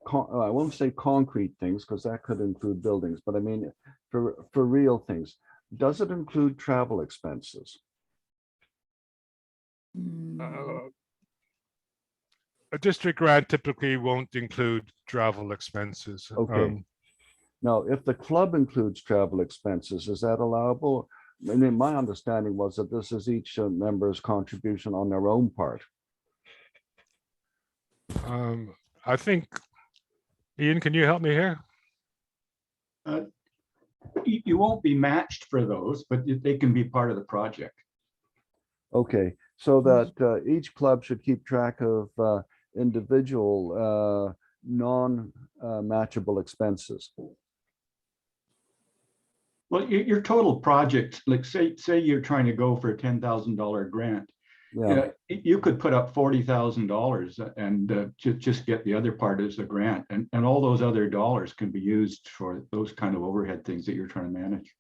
I won't say concrete things because that could include buildings, but I mean for real things. Does it include travel expenses? A district grant typically won't include travel expenses. Okay. Now, if the club includes travel expenses, is that allowable? I mean, my understanding was that this is each member's contribution on their own part. I think, Ian, can you help me here? You won't be matched for those, but they can be part of the project. Okay, so that each club should keep track of individual non-matchable expenses. Well, your total project, like say you're trying to go for a $10,000 grant, you could put up $40,000 and just get the other part as a grant, and all those other dollars can be used for those kind of overhead things that you're trying to manage.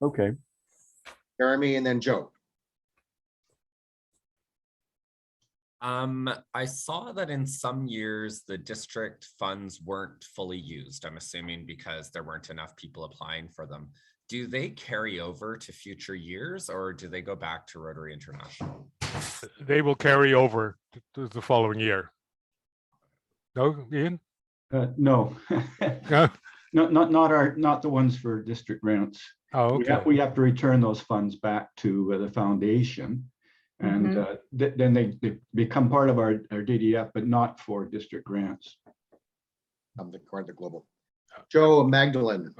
Okay. Jeremy and then Joe. I saw that in some years the district funds weren't fully used. I'm assuming because there weren't enough people applying for them. Do they carry over to future years, or do they go back to Rotary International? They will carry over to the following year. No, Ian? No. Not the ones for district grants. Oh, okay. We have to return those funds back to the foundation, and then they become part of our DDF, but not for district grants. Part of the global. Joe Magdalene.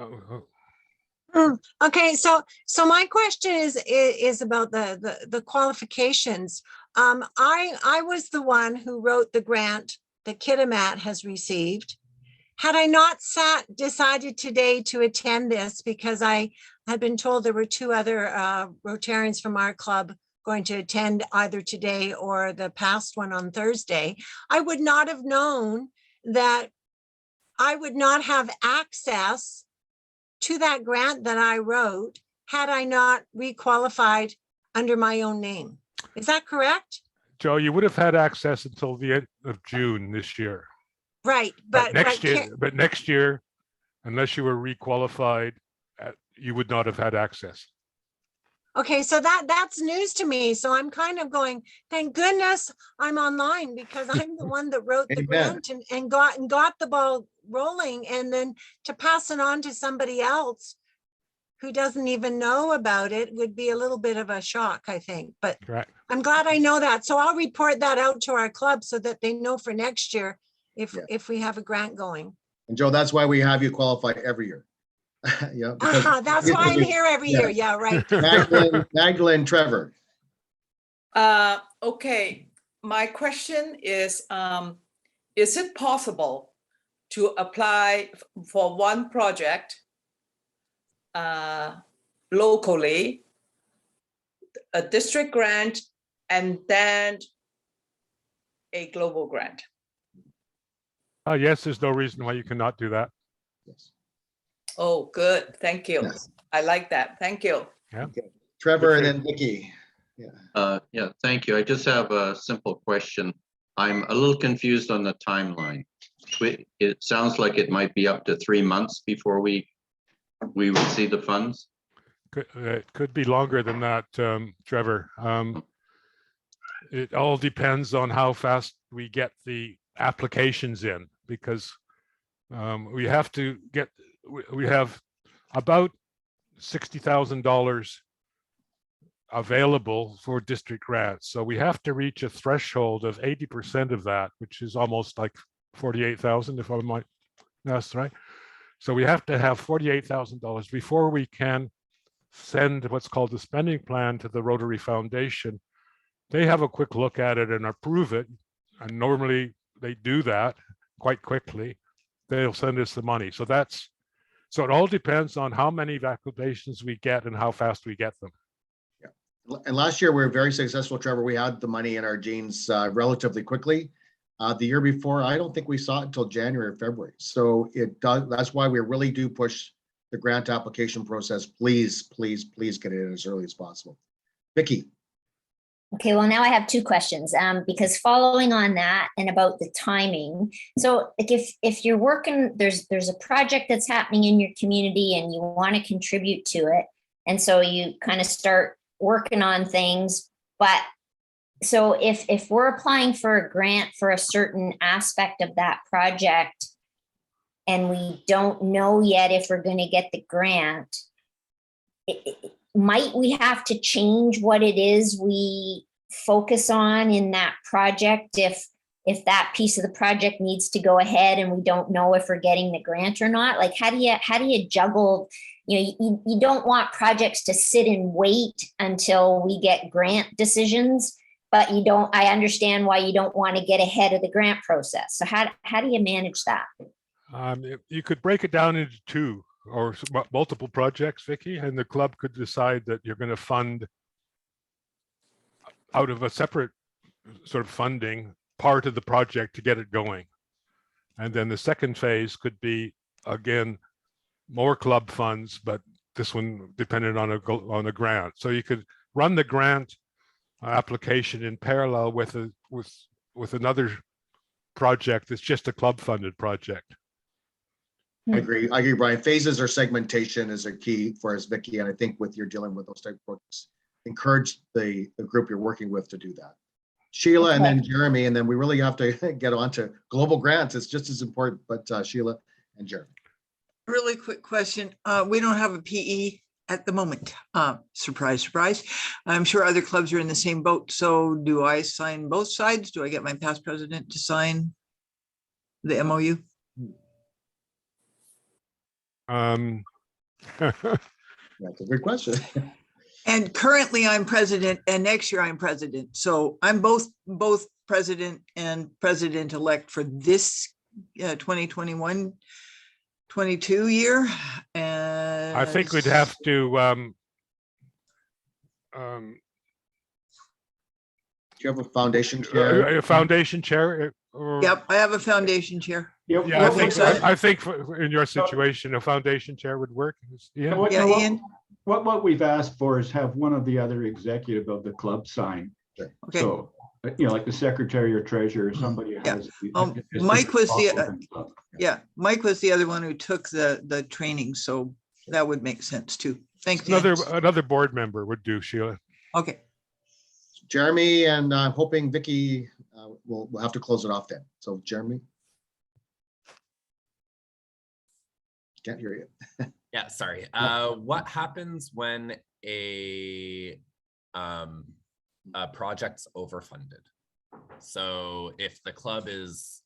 Okay, so my question is about the qualifications. I was the one who wrote the grant that Kitimat has received. Had I not decided today to attend this because I had been told there were 2 other Rotarians from our club going to attend either today or the past one on Thursday, I would not have known that I would not have access to that grant that I wrote had I not requalified under my own name. Is that correct? Joe, you would have had access until the end of June this year. Right, But next year, unless you were requalified, you would not have had access. okay, so that's news to me. So I'm kind of going, thank goodness I'm online because I'm the one that wrote the Amen. grant and got the ball rolling, and then to pass it on to somebody else who doesn't even know about it would be a little bit of a shock, I think. But Correct. I'm glad I know that. So I'll report that out to our club so that they know for next year if we have a grant going. And Joe, that's why we have you qualify every year. Yeah, because That's why I'm here every year. Yeah, right. Magdalene, Trevor. Okay, my question is it possible to apply for one project locally, a district grant, and then a global grant? Yes, there's no reason why you cannot do that. Yes. Oh, good. Thank you. Yes. I like that. Thank you. Yeah. Okay. Trevor and then Vicky. Yeah, thank you. I just have a simple question. I'm a little confused on the timeline. It sounds like it might be up to 3 months before we would see the funds. It could be longer than that, Trevor. It all depends on how fast we get the applications in, because we have about $60,000 available for district grants. So we have to reach a threshold of 80% of that, which is almost like 48,000, if I might, that's right. So we have to have $48,000 before we can send what's called the spending plan to the Rotary Foundation. They have a quick look at it and approve it. And normally they do that quite quickly. They'll send us the money. So it all depends on how many applications we get and how fast we get them. And last year we were very successful, Trevor. We had the money in our jeans relatively quickly. The year before, I don't think we saw it until January or February. So it does. That's why we really do push the grant application process. Please, please, please get it in as early as possible. Vicky. Okay, well, now I have two questions because following on that and about the timing. So like if you're working, there's a project that's happening in your community and you want to contribute to it. And so you kind of start working on things. But so if we're applying for a grant for a certain aspect of that project and we don't know yet if we're going to get the grant, might we have to change what it is we focus on in that project if that piece of the project needs to go ahead and we don't know if we're getting the grant or not? Like how do you juggle, you don't want projects to sit and wait until we get grant decisions, but I understand why you don't want to get ahead of the grant process. So how do you manage that? You could break it down into two or multiple projects, Vicky, and the club could decide that you're going to fund out of a separate sort of funding part of the project to get it going. And then the second phase could be, again, more club funds, but this one depended on a grant. So you could run the grant application in parallel with another project that's just a club funded project. I agree, Brian. Phases or segmentation is a key for us, Vicky, and I think with you're dealing with those type of projects, encourage the group you're working with to do that. Sheila, and then Jeremy, and then we really have to get on to global grants. It's just as important, but Sheila and Jeremy. Really quick question. We don't have a PE at the moment. Surprise, surprise. I'm sure other clubs are in the same boat. So do I sign both sides? Do I get my past president to sign the MOU? That's a good question. And currently I'm president and next year I'm president. So I'm both president and president-elect for this 2021-22 year. And I think we'd have to you have a foundation chair? A foundation chair? Or- Yep, I have a foundation chair. Yeah, What I think in your situation, a foundation chair would work. Yeah. What- Yeah, what- Ian? What we've asked for is have one of the other executive of the club sign. Okay. So, like the secretary or treasurer, somebody has. Mike was Mike was the other one who took the training, so that would make sense too. Thanks. Ian. Another board member would do, Sheila. Okay. Jeremy, and I'm hoping Vicky, we'll have to close it off then. So Jeremy. Can't hear you. Yeah, sorry. What happens when a project's overfunded? So if the club is,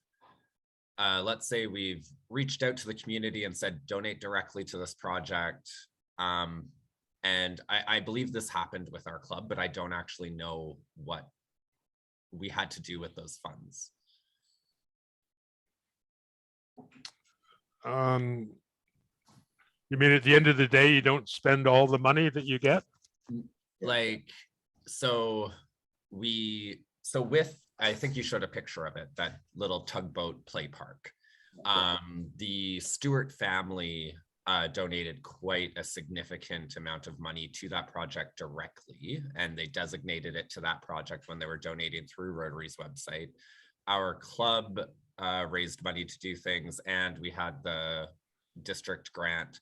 let's say we've reached out to the community and said, donate directly to this project. And I believe this happened with our club, but I don't actually know what we had to do with those funds. You mean at the end of the day, you don't spend all the money that you get? Like, so with, I think you showed a picture of it, that little tugboat play park. The Stewart family donated quite a significant amount of money to that project directly, and they designated it to that project when they were donating through Rotary's website. Our club raised money to do things, and we had the district grant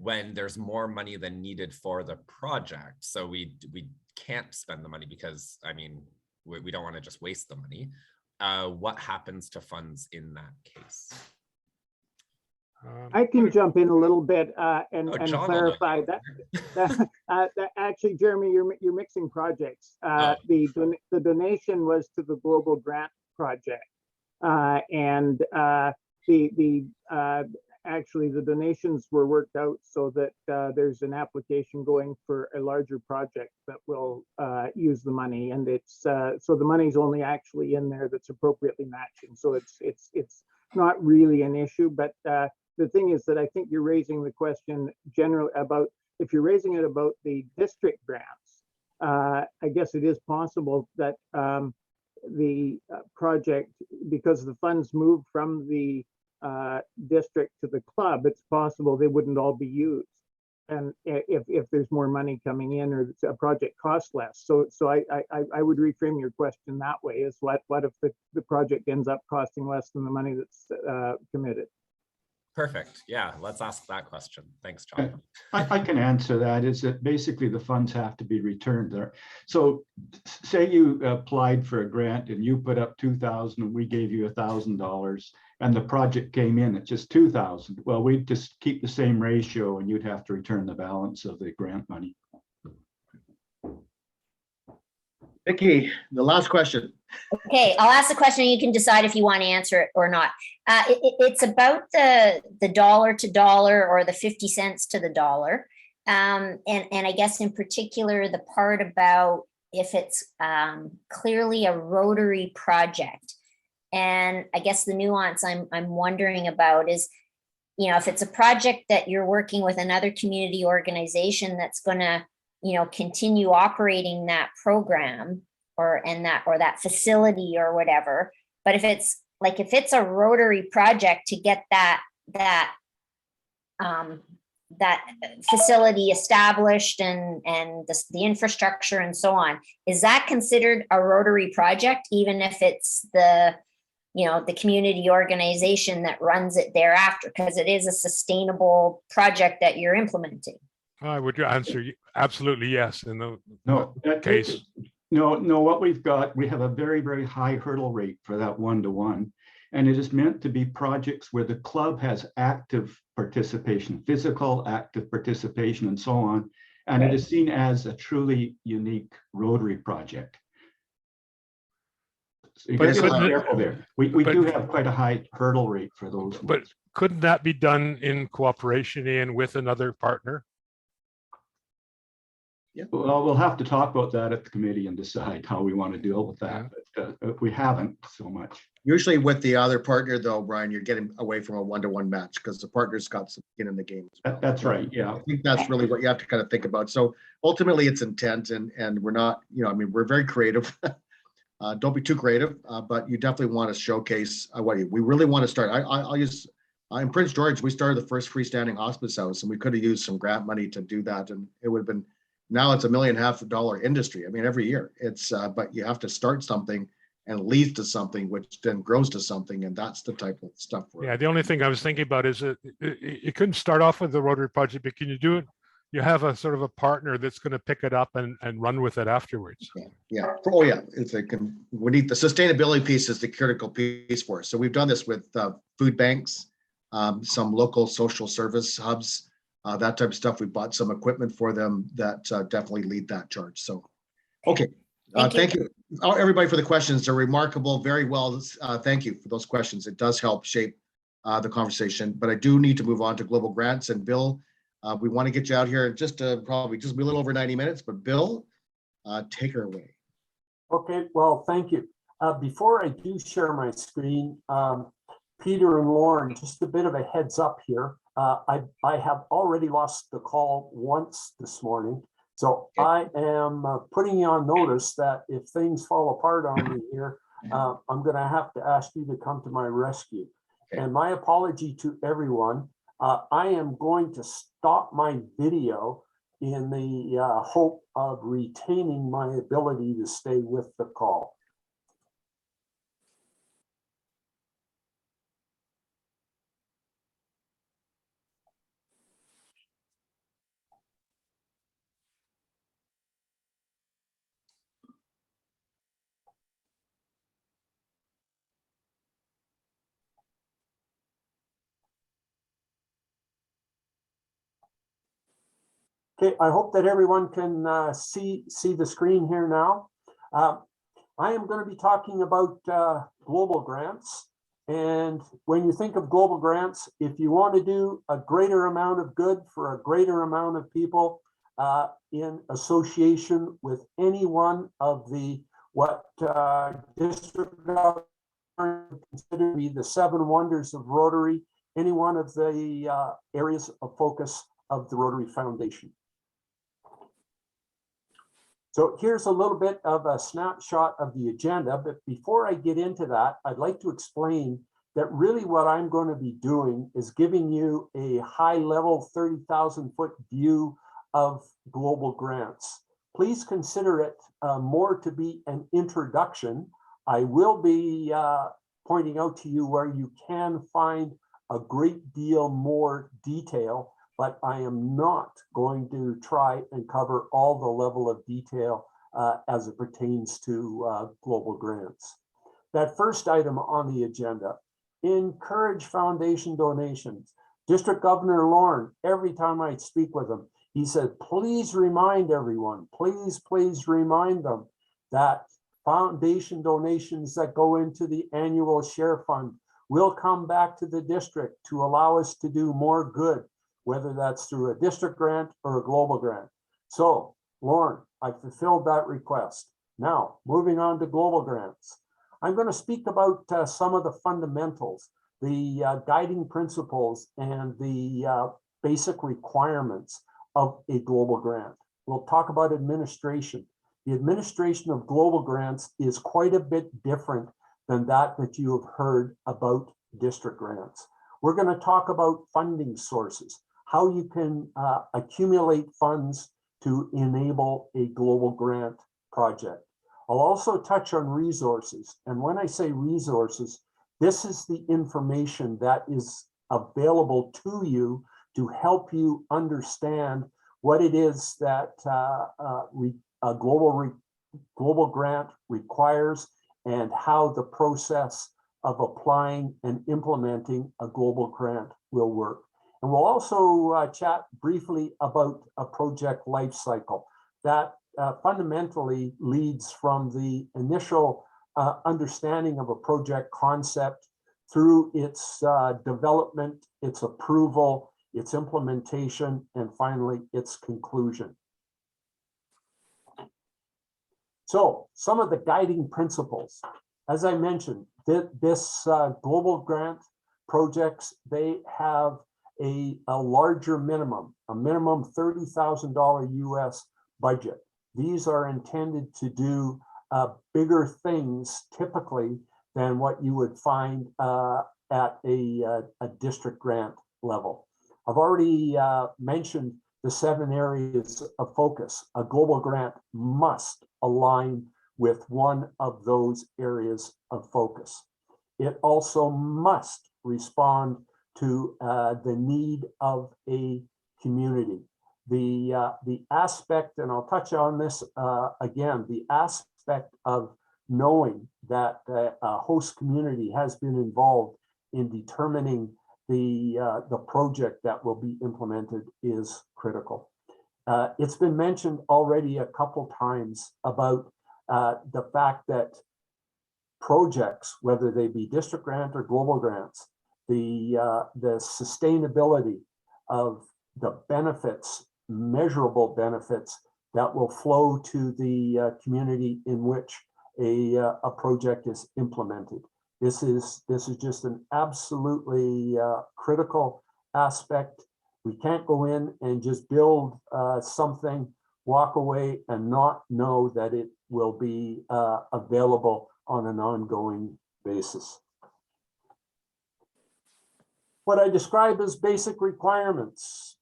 when there's more money than needed for the project. So we can't spend the money because, I mean, we don't want to just waste the money. What happens to funds in that case? I can jump in a little bit and John clarify that actually, Jeremy, you're mixing projects. The donation was to the Global Grant Project, and actually the donations were worked out so that there's an application going for a larger project that will use the money, and it's so the money's only actually in there that's appropriately matching. So it's not really an issue, but the thing is that I think you're raising the question generally about, if you're raising it about the district grants, I guess it is possible that the project, because the funds move from the district to the club, it's possible they wouldn't all be used. And if there's more money coming in, or a project costs less. So I would reframe your question that way, is what if the project ends up costing less than the money that's committed? Perfect. Yeah, let's ask that question. Thanks, John. I can answer that. Is that basically the funds have to be returned there. So say you applied for a grant and you put up $2,000 and we gave you $1,000 and the project came in at just $2,000. Well, we'd just keep the same ratio and you'd have to return the balance of the grant money. Vicky, the last question. Okay, I'll ask the question and you can decide if you want to answer it or not. It's about the dollar to dollar, or the 50 cents to the dollar. And I guess in particular, the part about if it's clearly a Rotary project. And I guess the nuance I'm wondering about is, if it's a project that you're working with another community organization that's going to, continue operating that program or that facility or whatever. But if it's a Rotary project to get that facility established and the infrastructure and so on, is that considered a Rotary project, even if it's the community organization that runs it thereafter, because it is a sustainable project that you're implementing? I would answer absolutely yes in the case. No, what we've got, we have a very, very high hurdle rate for that 1-to-1. And it is meant to be projects where the club has active participation, physical active participation, and so on. And it is seen as a truly unique Rotary project. So you got to be careful there. We do have quite a high hurdle rate for those. But couldn't that be done in cooperation with another partner? Well, we'll have to talk about that at the committee and decide how we want to deal with that. But we haven't so much. Usually with the other partner though, Brian, you're getting away from a one-to-one match because the partner's got some skin in the game as well. That's right. Yeah. I think that's really what you have to kind of think about. So ultimately it's intent and we're not, I mean, we're very creative. Don't be too creative, but you definitely want to showcase what we really want to start. I'll use in Prince George, we started the first freestanding hospice house and we could have used some grant money to do that. And it would have been, now it's $1.5 million industry. I mean, every year it's, but you have to start something and leads to something, which then grows to something. And that's the type of stuff. Yeah, the only thing I was thinking about is it couldn't start off with the Rotary project, but can you do it? You have a sort of a partner that's going to pick it up and run with it afterwards. Yeah. Oh yeah. If they can, we need the sustainability piece is the critical piece for us. So we've done this with food banks, some local social service hubs, that type of stuff. We bought some equipment for them that definitely lead that charge. So, okay. Thank you. Everybody for the questions. They're remarkable. Very well. Thank you for those questions. It does help shape the conversation, but I do need to move on to global grants. And Bill, we want to get you out here just probably just be a little over 90 minutes, but Bill, take her away. Okay, well, thank you. Before I do share my screen, Peter and Lauren, just a bit of a heads up here. I have already lost the call once this morning. So I am putting you on notice that if things fall apart on me here, I'm going to have to ask you to come to my rescue. And my apology to everyone. I am going to stop my video in the hope of retaining my ability to stay with the call. Okay, I hope that everyone can see the screen here now. I am going to be talking about global grants. And when you think of global grants, if you want to do a greater amount of good for a greater amount of people in association with any one of the what district government consider to be the 7 wonders of Rotary, any one of the areas of focus of the Rotary Foundation. So here's a little bit of a snapshot of the agenda, but before I get into that, I'd like to explain that really what I'm going to be doing is giving you a high-level 30,000-foot view of global grants. Please consider it more to be an introduction. I will be pointing out to you where you can find a great deal more detail, but I am not going to try and cover all the level of detail as it pertains to global grants. That first item on the agenda, encourage foundation donations. District Governor Lorne, every time I speak with him, he said, please remind everyone, please remind them that foundation donations that go into the annual share fund will come back to the district to allow us to do more good, whether that's through a district grant or a global grant. So, Lauren, I fulfilled that request. Now, moving on to global grants. I'm going to speak about some of the fundamentals, the guiding principles, and the basic requirements of a global grant. We'll talk about administration. The administration of global grants is quite a bit different than that you have heard about district grants. We're going to talk about funding sources, how you can accumulate funds to enable a global grant project. I'll also touch on resources. And when I say resources, this is the information that is available to you to help you understand what it is that a global grant requires and how the process of applying and implementing a global grant will work. And we'll also chat briefly about a project life cycle that fundamentally leads from the initial understanding of a project concept through its development, its approval, its implementation, and finally its conclusion. So some of the guiding principles, as I mentioned, this global grant projects, they have a larger minimum, a minimum $30,000 US budget. These are intended to do bigger things typically than what you would find at a district grant level. I've already mentioned the 7 areas of focus. A global grant must align with one of those areas of focus. It also must respond to the need of a community. The aspect, and I'll touch on this again, the aspect of knowing that a host community has been involved in determining the project that will be implemented is critical. It's been mentioned already a couple times about the fact that projects, whether they be district grant or global grants, the sustainability of the benefits, measurable benefits that will flow to the community in which a project is implemented. This is just an absolutely critical aspect. We can't go in and just build something, walk away and not know that it will be available on an ongoing basis. What I describe as basic requirements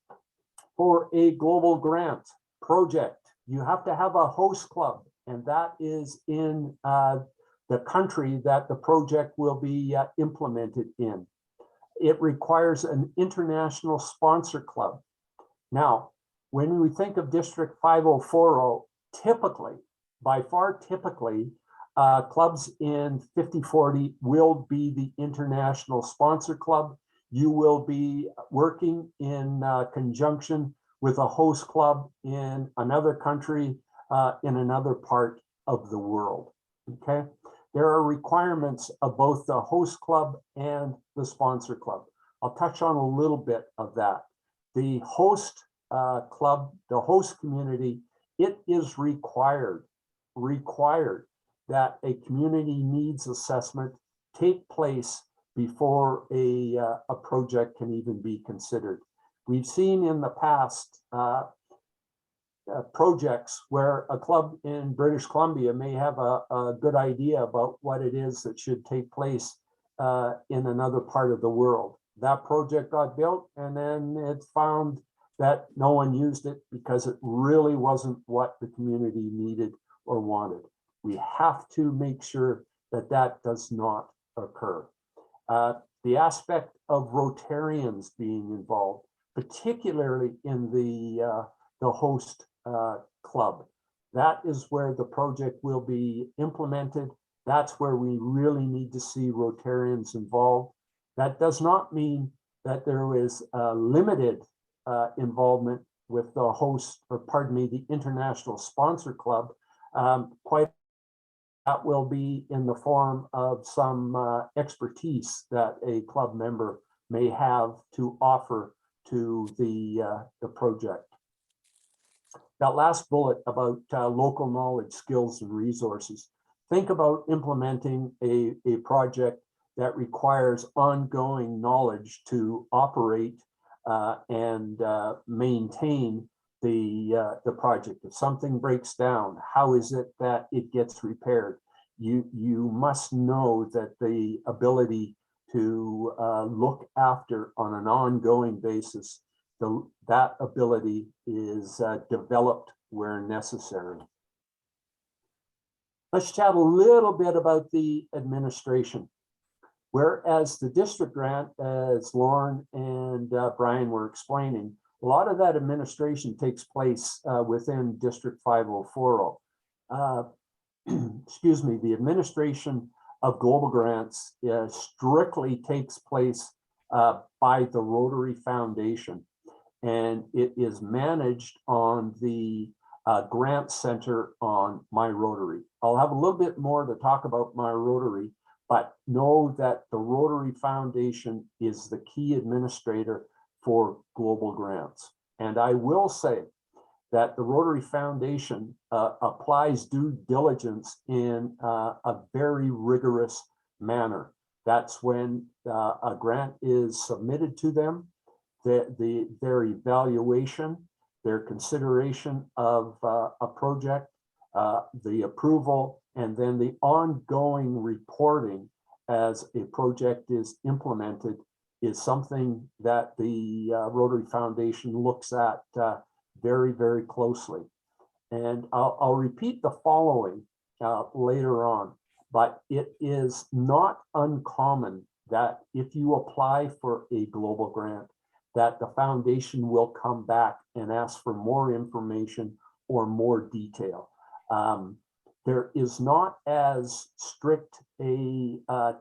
for a global grant project. You have to have a host club, and that is in the country that the project will be implemented in. It requires an international sponsor club. Now, when we think of District 5040, typically, by far typically, clubs in 5040 will be the international sponsor club. You will be working in conjunction with a host club in another country, in another part of the world, okay? There are requirements of both the host club and the sponsor club. I'll touch on a little bit of that. The host club, the host community, it is required that a community needs assessment take place before a project can even be considered. We've seen in the past projects where a club in British Columbia may have a good idea about what it is that should take place in another part of the world. That project got built and then it found that no one used it because it really wasn't what the community needed or wanted. We have to make sure that that does not occur. The aspect of Rotarians being involved, particularly in the host club. That is where the project will be implemented. That's where we really need to see Rotarians involved. That does not mean that there is limited involvement with the host, or pardon me, the international sponsor club. Quite that will be in the form of some expertise that a club member may have to offer to the project. That last bullet about local knowledge, skills, and resources. Think about implementing a project that requires ongoing knowledge to operate and maintain the project. If something breaks down, how is it that it gets repaired? You must know that the ability to look after on an ongoing basis, that ability is developed where necessary. Let's chat a little bit about the administration. Whereas the district grant, as Lauren and Brian were explaining, a lot of that administration takes place within District 5040. Excuse me, the administration of global grants strictly takes place by the Rotary Foundation, and it is managed on the Grant Center on My Rotary. I'll have a little bit more to talk about My Rotary, but know that the Rotary Foundation is the key administrator for global grants. And I will say that the Rotary Foundation applies due diligence in a very rigorous manner. That's when a grant is submitted to them, their evaluation, their consideration of a project, the approval, and then the ongoing reporting as a project is implemented is something that the Rotary Foundation looks at very, very closely. And I'll repeat the following later on, but it is not uncommon that if you apply for a global grant, that the foundation will come back and ask for more information or more detail. There is not as strict a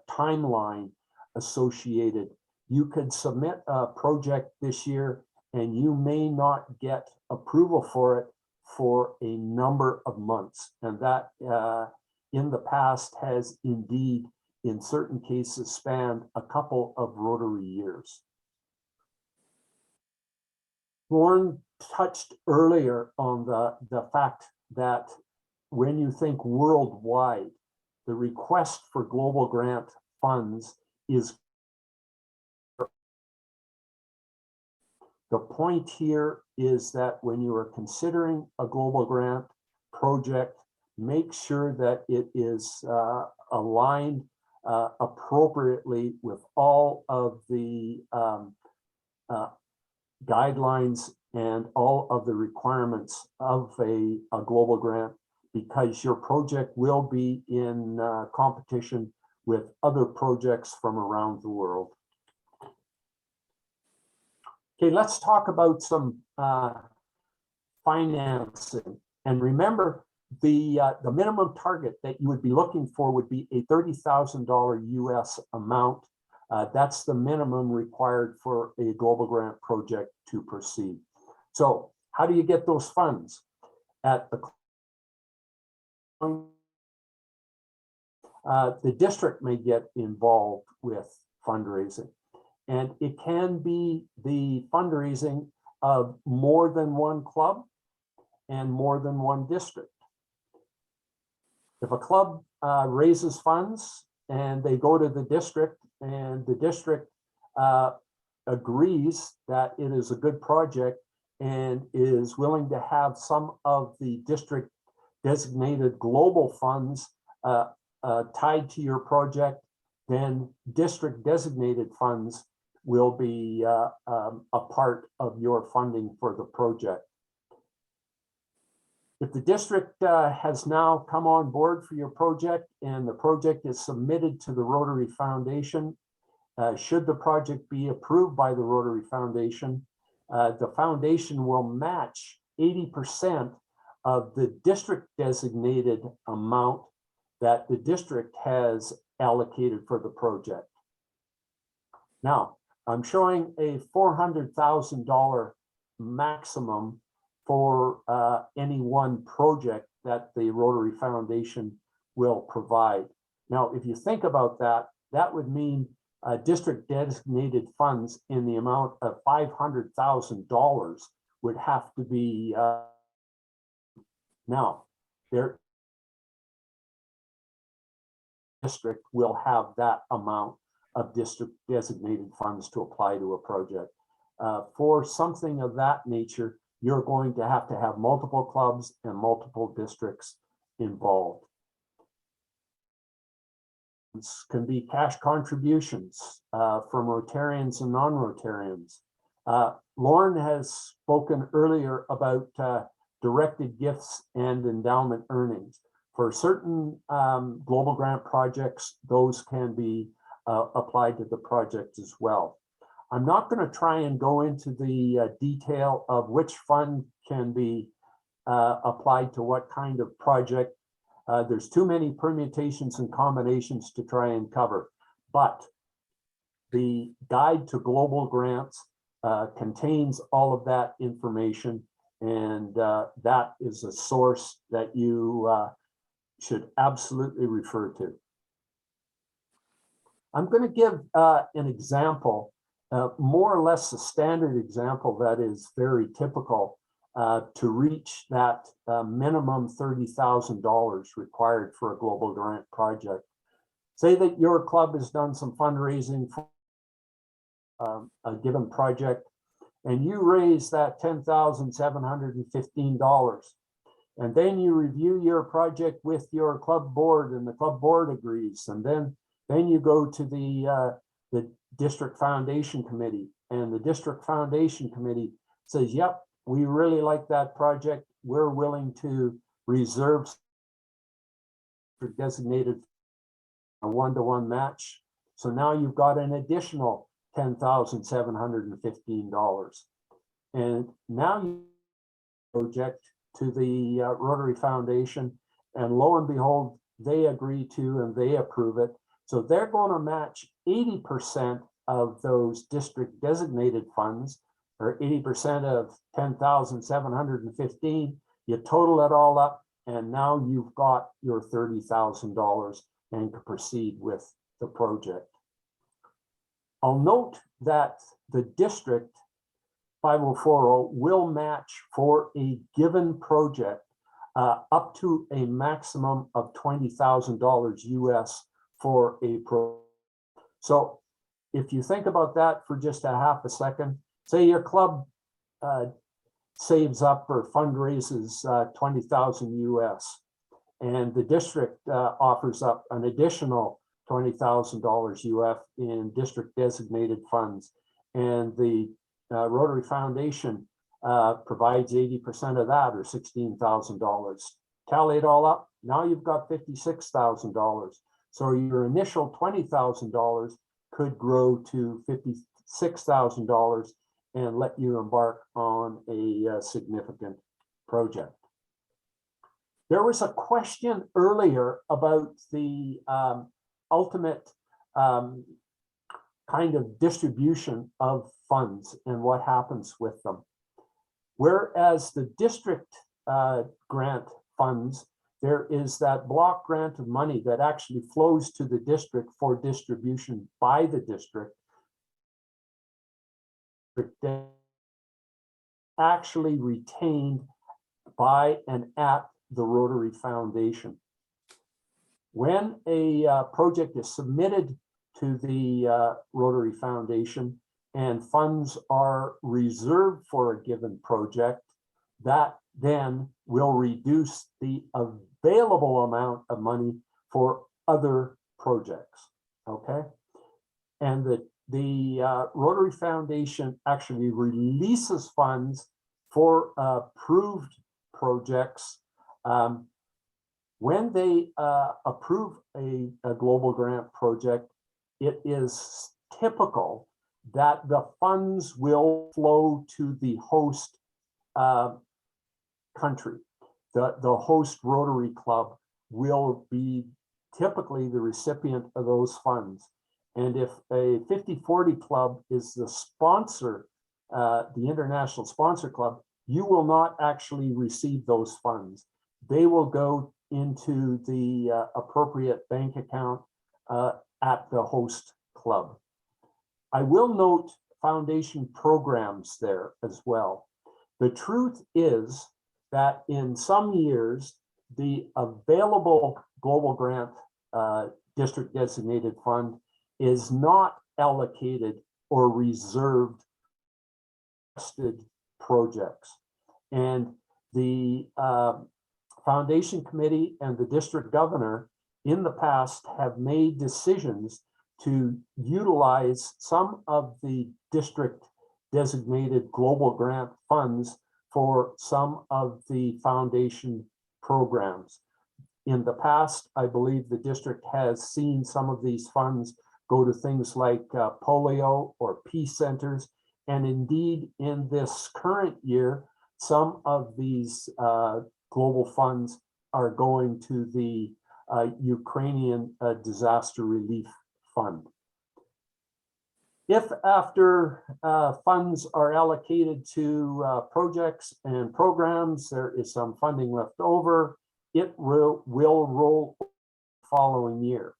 timeline associated. You could submit a project this year and you may not get approval for it for a number of months. And that in the past has indeed, in certain cases, spanned a couple of Rotary years. Lauren touched earlier on the fact that when you think worldwide, the request for global grant funds is. The point here is that when you are considering a global grant project, make sure that it is aligned appropriately with all of the guidelines and all of the requirements of a global grant, because your project will be in competition with other projects from around the world. Okay, let's talk about some financing. And remember, the minimum target that you would be looking for would be a $30,000 US amount. That's the minimum required for a global grant project to proceed. So how do you get those funds? At the district may get involved with fundraising. And it can be the fundraising of more than one club and more than one district. If a club raises funds and they go to the district and the district agrees that it is a good project and is willing to have some of the district designated global funds tied to your project, then district designated funds will be a part of your funding for the project. If the district has now come on board for your project and the project is submitted to the Rotary Foundation, should the project be approved by the Rotary Foundation, the foundation will match 80% of the district designated amount that the district has allocated for the project. Now, I'm showing a $400,000 maximum for any one project that the Rotary Foundation will provide. Now, if you think about that, that would mean district designated funds in the amount of $500,000 would have to be now their district will have that amount of district designated funds to apply to a project. For something of that nature, you're going to have multiple clubs and multiple districts involved. This can be cash contributions from Rotarians and non-Rotarians. Lauren has spoken earlier about directed gifts and endowment earnings. For certain global grant projects, those can be applied to the project as well. I'm not going to try and go into the detail of which fund can be applied to what kind of project. There's too many permutations and combinations to try and cover, but the guide to global grants contains all of that information, and that is a source that you should absolutely refer to. I'm going to give an example, more or less a standard example that is very typical to reach that minimum $30,000 required for a global grant project. Say that your club has done some fundraising for a given project, and you raise that $10,715. And then you review your project with your club board, and the club board agrees. And then you go to the district foundation committee, and the district foundation committee says, yep, we really like that project. We're willing to reserve for designated a one-to-one match. So now you've got an additional $10,715. And now you project to the Rotary Foundation, and lo and behold, they agree to and they approve it. So they're going to match 80% of those district designated funds, or 80% of 10,715. You total it all up, and now you've got your $30,000 and can proceed with the project. I'll note that the district 5040 will match for a given project up to a maximum of $20,000 US for a project. So if you think about that for just a half a second, say your club saves up or fundraises 20,000 US, and the district offers up an additional $20,000 US in district designated funds, and the Rotary Foundation provides 80% of that, or $16,000. Tally it all up, now you've got $56,000. So your initial $20,000 could grow to $56,000 and let you embark on a significant project. There was a question earlier about the ultimate kind of distribution of funds and what happens with them. Whereas the district grant funds, there is that block grant of money that actually flows to the district for distribution by the district, actually retained by and at the Rotary Foundation. When a project is submitted to the Rotary Foundation and funds are reserved for a given project, that then will reduce the available amount of money for other projects, okay? And the Rotary Foundation actually releases funds for approved projects. When they approve a global grant project, it is typical that the funds will flow to the host country. The host Rotary Club will be typically the recipient of those funds. And if a 5040 club is the sponsor, the international sponsor club, you will not actually receive those funds. They will go into the appropriate bank account at the host club. I will note foundation programs there as well. The truth is that in some years, the available global grant district designated fund is not allocated or reserved projects. And the Foundation Committee and the district governor in the past have made decisions to utilize some of the district designated global grant funds for some of the foundation programs. In the past, I believe the district has seen some of these funds go to things like polio or peace centers. And indeed, in this current year, some of these global funds are going to the Ukrainian Disaster Relief Fund. If after funds are allocated to projects and programs, there is some funding left over, it will roll following year.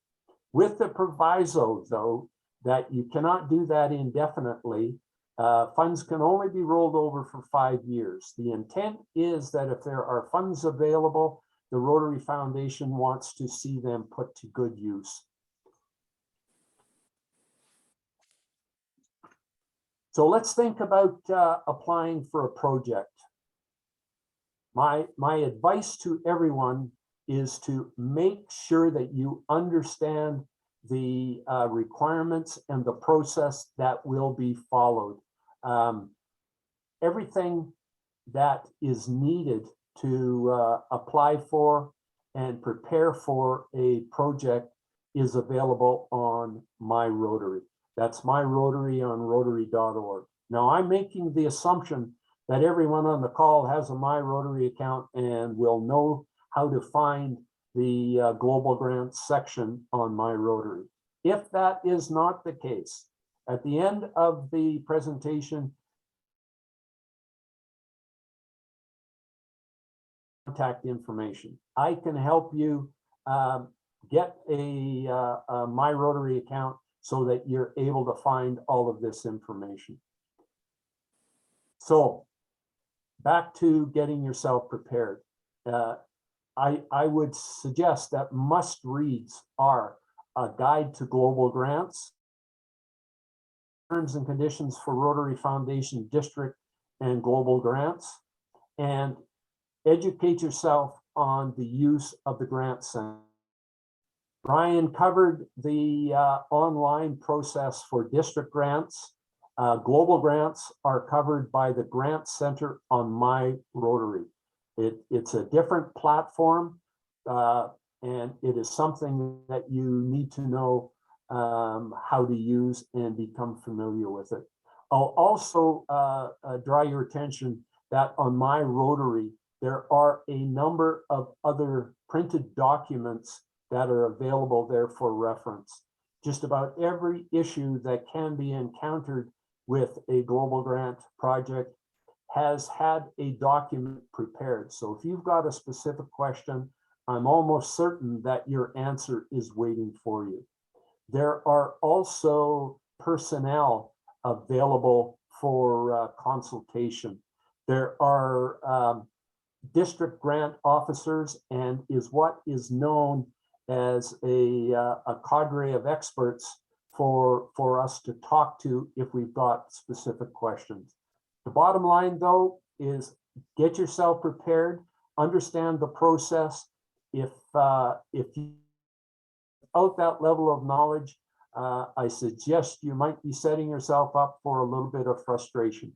With the proviso, though, that you cannot do that indefinitely, Funds can only be rolled over for 5 years. The intent is that if there are funds available, the Rotary Foundation wants to see them put to good use. So let's think about applying for a project. My advice to everyone is to make sure that you understand the requirements and the process that will be followed. Everything that is needed to apply for and prepare for a project is available on My Rotary. That's My Rotary on rotary.org. Now, I'm making the assumption that everyone on the call has a My Rotary account and will know how to find the Global Grants section on My Rotary. If that is not the case, at the end of the presentation, contact information. I can help you get a My Rotary account so that you're able to find all of this information. So back to getting yourself prepared. I would suggest that must reads are a guide to global grants, terms and conditions for Rotary Foundation district and global grants, and educate yourself on the use of the Grant Center. Brian covered the online process for district grants. Global grants are covered by the Grant Center on My Rotary. It's a different platform, and it is something that you need to know how to use and become familiar with it. I'll also draw your attention that on My Rotary, there are a number of other printed documents that are available there for reference. Just about every issue that can be encountered with a global grant project has had a document prepared. So if you've got a specific question, I'm almost certain that your answer is waiting for you. There are also personnel available for consultation. There are district grant officers and is what is known as a cadre of experts for us to talk to if we've got specific questions. The bottom line, though, is get yourself prepared, understand the process. If you without that level of knowledge, I suggest you might be setting yourself up for a little bit of frustration.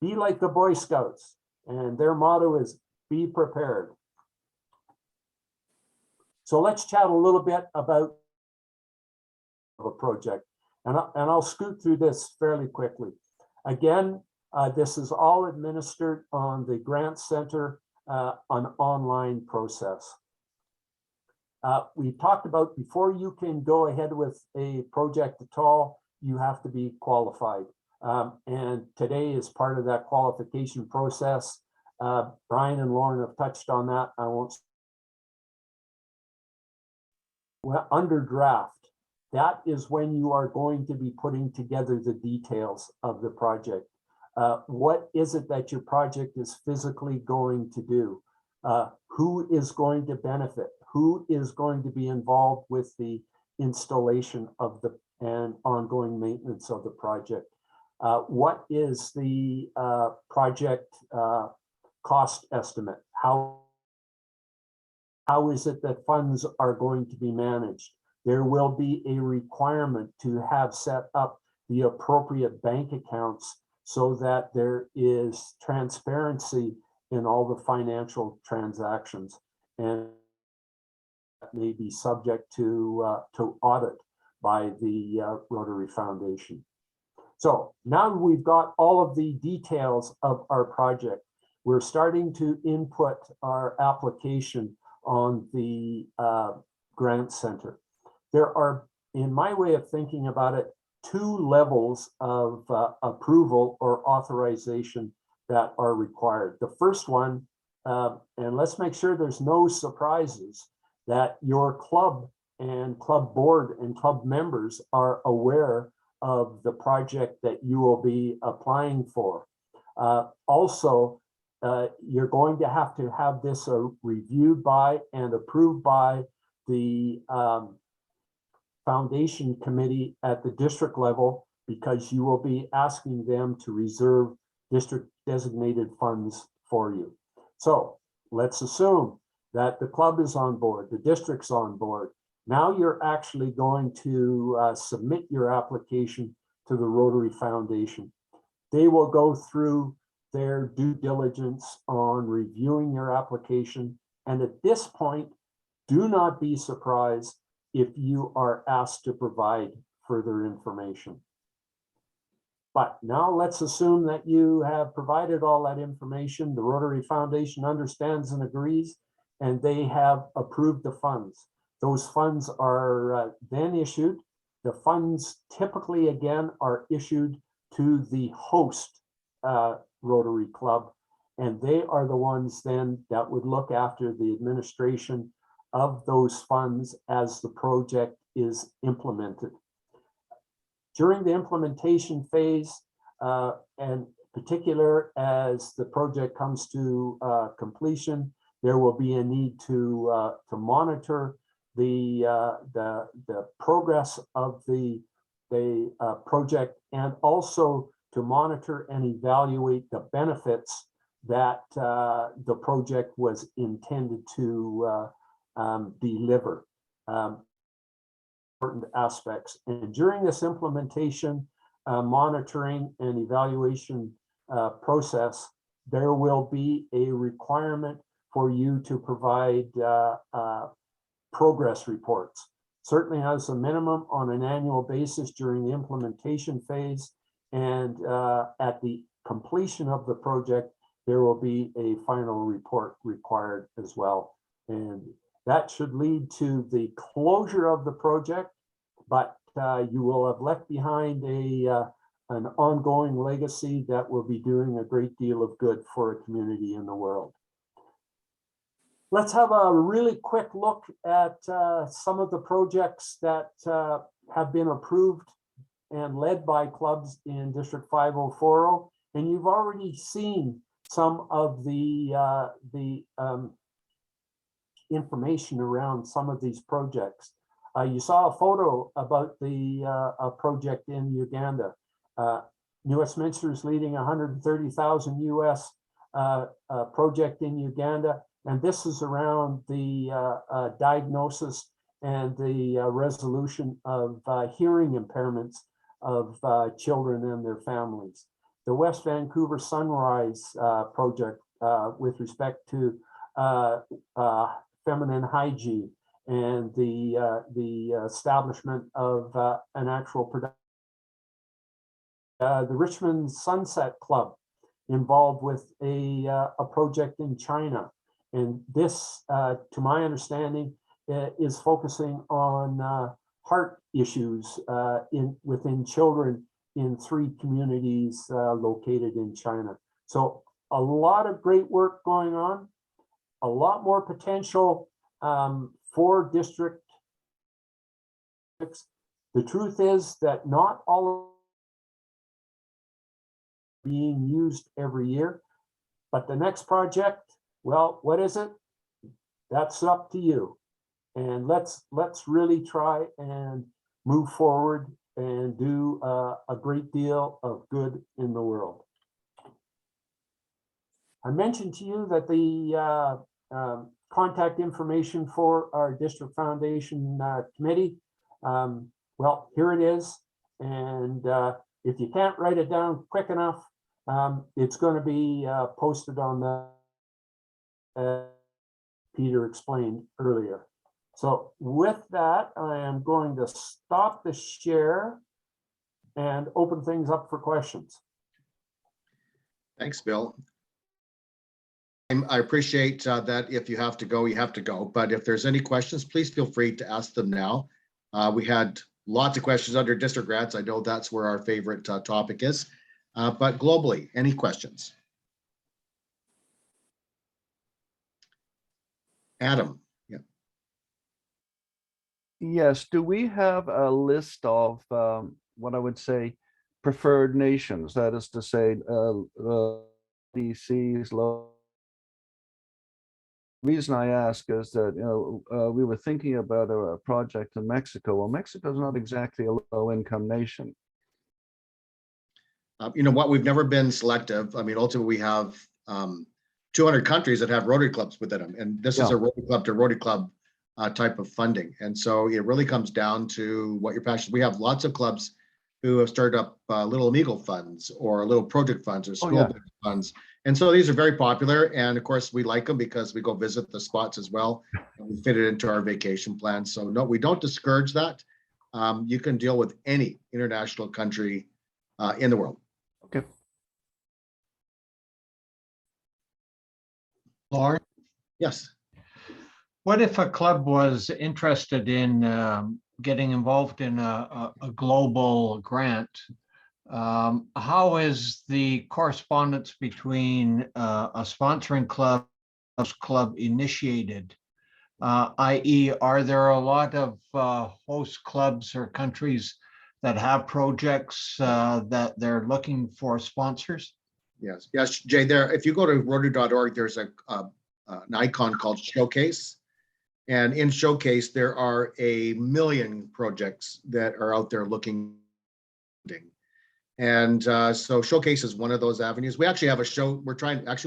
Be like the Boy Scouts, and their motto is be prepared. So let's chat a little bit about a project, and I'll scoot through this fairly quickly. Again, this is all administered on the Grant Center, an online process. We talked about before you can go ahead with a project at all, you have to be qualified. And today is part of that qualification process. Brian and Lauren have touched on that. I won't. Well, under draft, that is when you are going to be putting together the details of the project. What is it that your project is physically going to do? Who is going to benefit? Who is going to be involved with the installation of the and ongoing maintenance of the project? What is the project cost estimate? How is it that funds are going to be managed? There will be a requirement to have set up the appropriate bank accounts so that there is transparency in all the financial transactions, and that may be subject to audit by the Rotary Foundation. So now we've got all of the details of our project. We're starting to input our application on the Grant Center. There are, in my way of thinking about it, two levels of approval or authorization that are required. The first one, and let's make sure there's no surprises, that your club and club board and club members are aware of the project that you will be applying for. Also, you're going to have this reviewed by and approved by the foundation committee at the district level, because you will be asking them to reserve district designated funds for you. So let's assume that the club is on board, the district's on board. Now you're actually going to submit your application to the Rotary Foundation. They will go through their due diligence on reviewing your application. And at this point, do not be surprised if you are asked to provide further information. But now let's assume that you have provided all that information. The Rotary Foundation understands and agrees, and they have approved the funds. Those funds are then issued. The funds typically, again, are issued to the host Rotary Club, and they are the ones then that would look after the administration of those funds as the project is implemented. During the implementation phase, and particular as the project comes to completion, there will be a need to monitor the progress of the project, and also to monitor and evaluate the benefits that the project was intended to deliver. Important aspects. And during this implementation, monitoring and evaluation process, there will be a requirement for you to provide progress reports. Certainly as a minimum on an annual basis during the implementation phase, and at the completion of the project, there will be a final report required as well. And that should lead to the closure of the project, but you will have left behind an ongoing legacy that will be doing a great deal of good for a community in the world. Let's have a really quick look at some of the projects that have been approved and led by clubs in District 5040. And you've already seen some of the information around some of these projects. You saw a photo about the project in Uganda. New Westminster is leading $130,000 US project in Uganda. And this is around the diagnosis and the resolution of hearing impairments of children and their families. The West Vancouver Sunrise project with respect to feminine hygiene and the establishment of an actual production. The Richmond Sunset Club involved with a project in China. And this, to my understanding, is focusing on heart issues within children in 3 communities located in China. So a lot of great work going on, a lot more potential for districts. The truth is that not all being used every year, but the next project, well, what is it? That's up to you. And let's really try and move forward and do a great deal of good in the world. I mentioned to you that the contact information for our District Foundation Committee, well, here it is. And if you can't write it down quick enough, it's going to be posted on the Peter explained earlier. So with that, I am going to stop the share and open things up for questions. Thanks, Bill. I appreciate that if you have to go, you have to go. But if there's any questions, please feel free to ask them now. We had lots of questions under district grants. I know that's where our favorite topic is. But globally, any questions? Adam. Yes, do we have a list of what I would say, preferred nations. That is to say, DCs, low. Reason I ask is that, we were thinking about a project in Mexico. Well, Mexico is not exactly a low-income nation. You know what, we've never been selective. I mean, ultimately, we have 200 countries that have Rotary clubs within them, and this is a Rotary club to Rotary club type of funding. And so it really comes down to what your passion. We have lots of clubs who have started up little amigo funds or little project funds or school funds. And so these are very popular. And of course, we like them because we go visit the spots as well. And we fit it into our vacation plan. So no, we don't discourage that. You can deal with any international country in the world. Okay. Lauren? Yes. What if a club was interested in getting involved in a global grant? How is the correspondence between a sponsoring club initiated? I.e., are there a lot of host clubs or countries that have projects that they're looking for sponsors? Yes, Jay, there, if you go to Rotary.org, there's an icon called Showcase. And in Showcase, there are 1 million projects that are out there looking. And so Showcase is one of those avenues. We actually have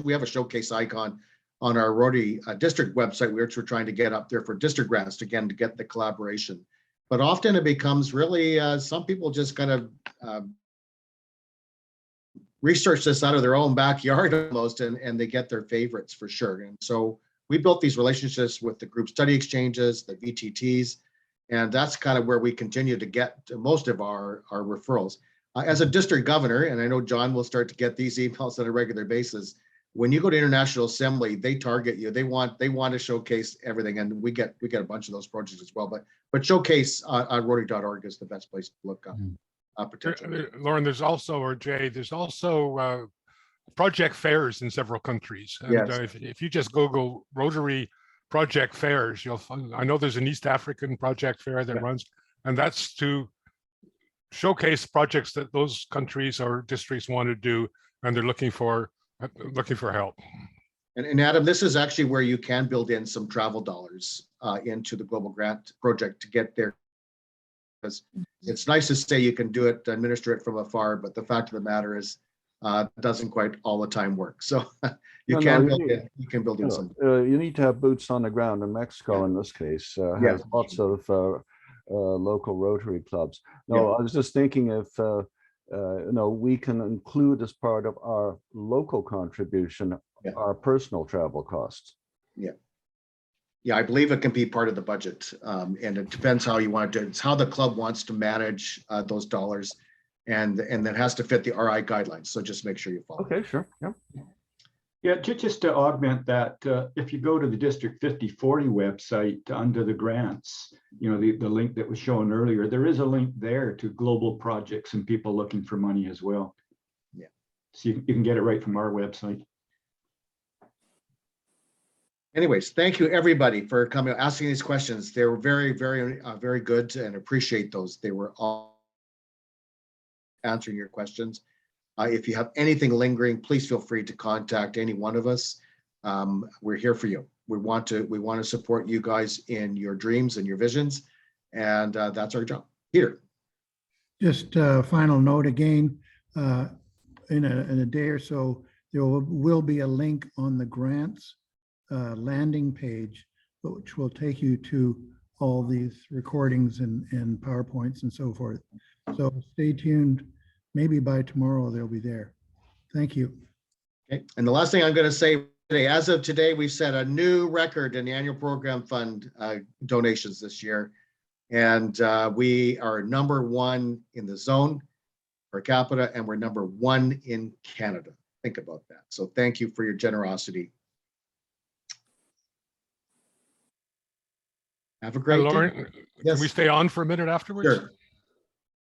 we have a Showcase icon on our Rotary district website, which we're trying to get up there for district grants, again, to get the collaboration. But often it becomes really, some people just kind of research this out of their own backyard almost, and they get their favorites for sure. And so we built these relationships with the group study exchanges, the VTTs, and that's kind of where we continue to get most of our referrals. As a district governor, and I know John will start to get these emails on a regular basis, when you go to International Assembly, they target you. They want to showcase everything, and we get a bunch of those projects as well. But Showcase on Rotary.org is the best place to look up. Lauren, there's also, or Jay, there's also project fairs in several countries. And Yes. If you just Google Rotary project fairs, you'll find, I know there's an East African project fair that runs, and that's to showcase projects that those countries or districts want to do, and they're looking for help. And Adam, this is actually where you can build in some travel dollars into the global grant project to get there. Because it's nice to say you can do it, administer it from afar, but the fact of the matter is, it doesn't quite all the time work. So you can build in some. You need to have boots on the ground, and Mexico in this case has lots of local Rotary clubs. No, I was just thinking if we can include as part of our local contribution our personal travel costs. Yeah, I believe it can be part of the budget, and it depends how you want to do it. It's how the club wants to manage those dollars, and that has to fit the RI guidelines. So just make sure you follow. Okay, sure. Yeah, just to augment that, if you go to the District 5040 website under the grants, the link that was shown earlier, there is a link there to global projects and people looking for money as well. Yeah. So you can get it right from our website. Anyways, thank you everybody for coming, asking these questions. They were very, very, very good, and appreciate those. They were all answering your questions. If you have anything lingering, please feel free to contact any one of us. We're here for you. We want to support you guys in your dreams and your visions, and that's our job. Peter. Just a final note again, in a day or so, there will be a link on the grants landing page, which will take you to all these recordings and PowerPoints and so forth. So stay tuned. Maybe by tomorrow they'll be there. Thank you. Okay. And the last thing I'm going to say today, as of today, we've set a new record in the annual program fund donations this year. And we are #1 in the zone per capita, and we're #1 in Canada. Think about that. So thank you for your generosity. Have a great Lauren, day. Yes. Can we stay on for a minute afterwards? Sure.